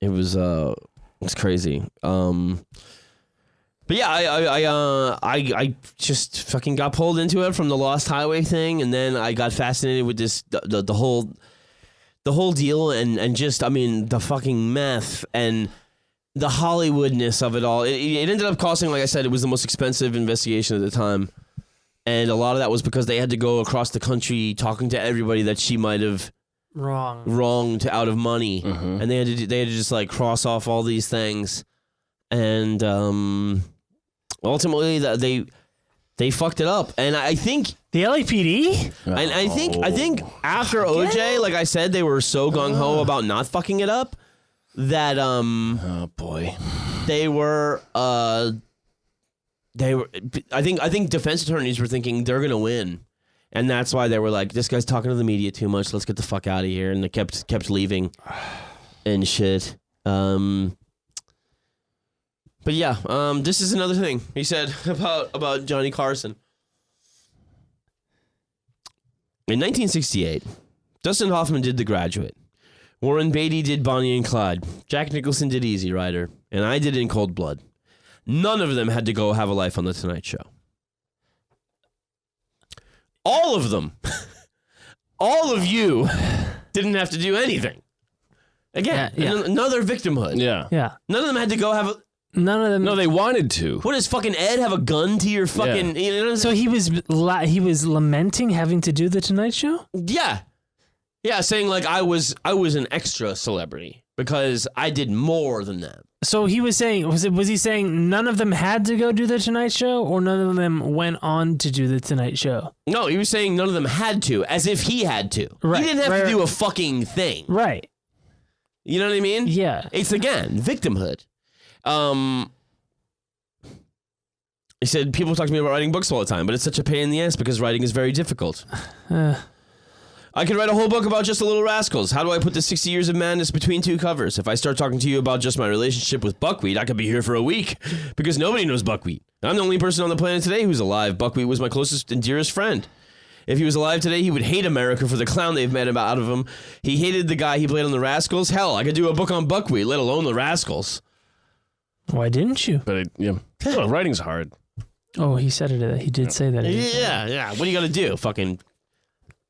It was crazy. But yeah, I just fucking got pulled into it from the Lost Highway thing, and then I got fascinated with this the whole deal, and just the fucking meth and the Hollywoodness of it all. It ended up costing, like I said, it was the most expensive investigation at the time, and a lot of that was because they had to go across the country talking to everybody that she might have wronged out of money, and they had to just cross off all these things, and ultimately they fucked it up, and I think The LAPD? and I think after OJ, like I said, they were so gung ho about not fucking it up that Oh boy. they were I think defense attorneys were thinking they're gonna win. And that's why they were like, this guy's talking to the media too much. Let's get the fuck out of here. And they kept leaving and shit. But yeah, this is another thing he said about Johnny Carson. In 1968, Dustin Hoffman did The Graduate. Warren Beatty did Bonnie and Clyde. Jack Nicholson did Easy Rider. And I did In Cold Blood. None of them had to go have a life on The Tonight Show. All of them, all of you didn't have to do anything. Again, another victimhood. Yeah. Yeah. None of them had to go have a... None of them. No, they wanted to. What does fucking Ed have a gun to your fucking... You know, So he was lamenting having to do the Tonight Show? yeah. Yeah, saying I was an extra celebrity because I did more than them. So he was saying, was he saying none of them had to go do the Tonight Show, or none of them went on to do the Tonight Show? No, he was saying none of them had to, as if he had to. Right, He didn't have to right. do a fucking thing. Right. You know what I mean? Yeah. It's, again, victimhood. He said, people talk to me about writing books all the time, but it's such a pain in the ass because writing is very difficult. I could write a whole book about just the Little Rascals. How do I put the 60 years of madness between two covers? If I start talking to you about just my relationship with Buckwheat, I could be here for a week because nobody knows Buckwheat. I'm the only person on the planet today who's alive. Buckwheat was my closest and dearest friend. If he was alive today, he would hate America for the clown they've made out of him. He hated the guy he played on the Rascals. Hell, I could do a book on Buckwheat, let alone the Rascals. Why didn't you? But well, writing's hard. Oh, he said it. He did say that. Yeah. What do you got to do? Fucking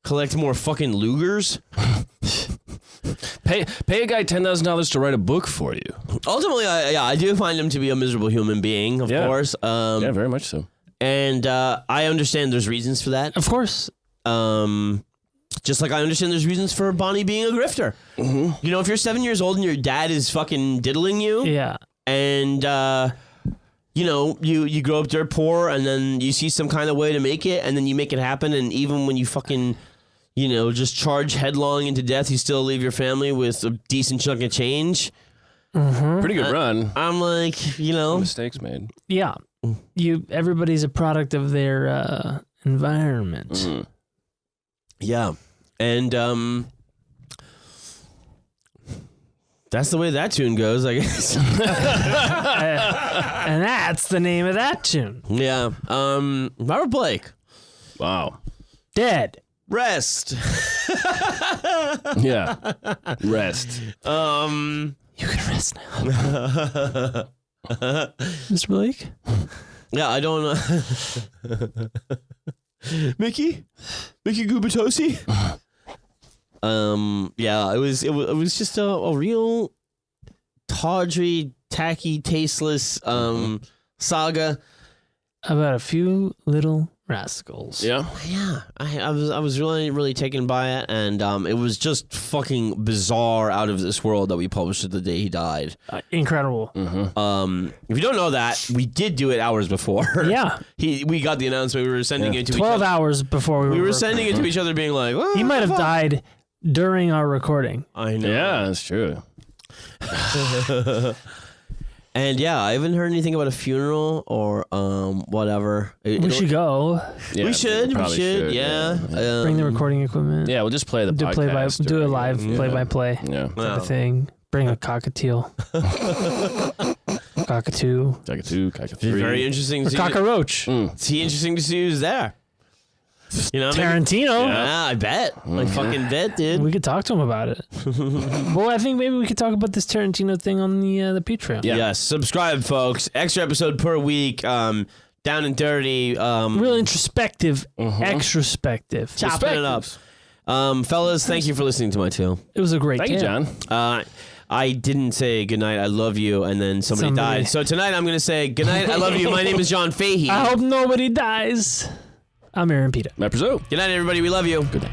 collect more fucking Lugers? Pay a guy $10,000 to write a book for you. Ultimately, I do find him to be a miserable human being, of course. Yeah, very much so. And I understand there's reasons for that. Of course. Just like I understand there's reasons for Bonnie being a grifter. Mm-hmm. You know, if you're 7 years old and your dad is fucking diddling you, Yeah. and you know, you grow up dirt poor, and then you see some kind of way to make it, and then you make it happen, and even when you fucking, you know, just charge headlong into death, you still leave your family with a decent chunk of change. Mm-hmm. Pretty good run. I'm like, you know, Mistakes made. Yeah. Everybody's a product of their environment. Mm-hmm. yeah, and that's the way that tune goes, I guess. And that's the name of that tune. Yeah. Robert Blake, Wow. Dead. rest. Yeah. Rest. You can rest now. Mr. Blake? Yeah, I don't know. Mickey Gubitosi. Yeah, it was just a real tawdry, tacky, tasteless saga. About a few little rascals. Yeah. Yeah, I was really taken by it, and it was just fucking bizarre, out of this world that we published it the day he died. Incredible. If you don't know that, we did do it hours before. Yeah. We got the announcement. We were sending it to 12 each other. hours before We were sending it to each other, being like, well, He might have died during our recording. I know. Yeah, that's true. And yeah, I haven't heard anything about a funeral or whatever. We should go. Yeah, We should. probably Yeah. Bring the recording equipment. Yeah, we'll just play the Do podcast. do a live play-by-play Yeah. type of thing. Bring a cockatiel. Cockatoo. Cockatoo, cockatoo. Very interesting. Or To see cockroach. It's interesting to see who's there. You know, maybe- Tarantino. Yeah, I bet. I fucking bet, dude. We could talk to him about it. Well, I think maybe we could talk about this Tarantino thing on the Patreon. Yeah. Yes, subscribe, folks. Extra episode per week. Down and dirty. Real introspective, extrospective. Chopping it up. Fellas, thank you for listening to my tale. It was a great Thank you, tale. I didn't say goodnight, I love you, and then somebody died. So tonight I'm going to say goodnight, I love you. My name is John Fahey. I hope nobody dies. I'm Aaron Pita. Matt Brazeau. Good night, everybody. We love you. Good night.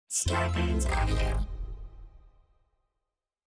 Starburns Audio.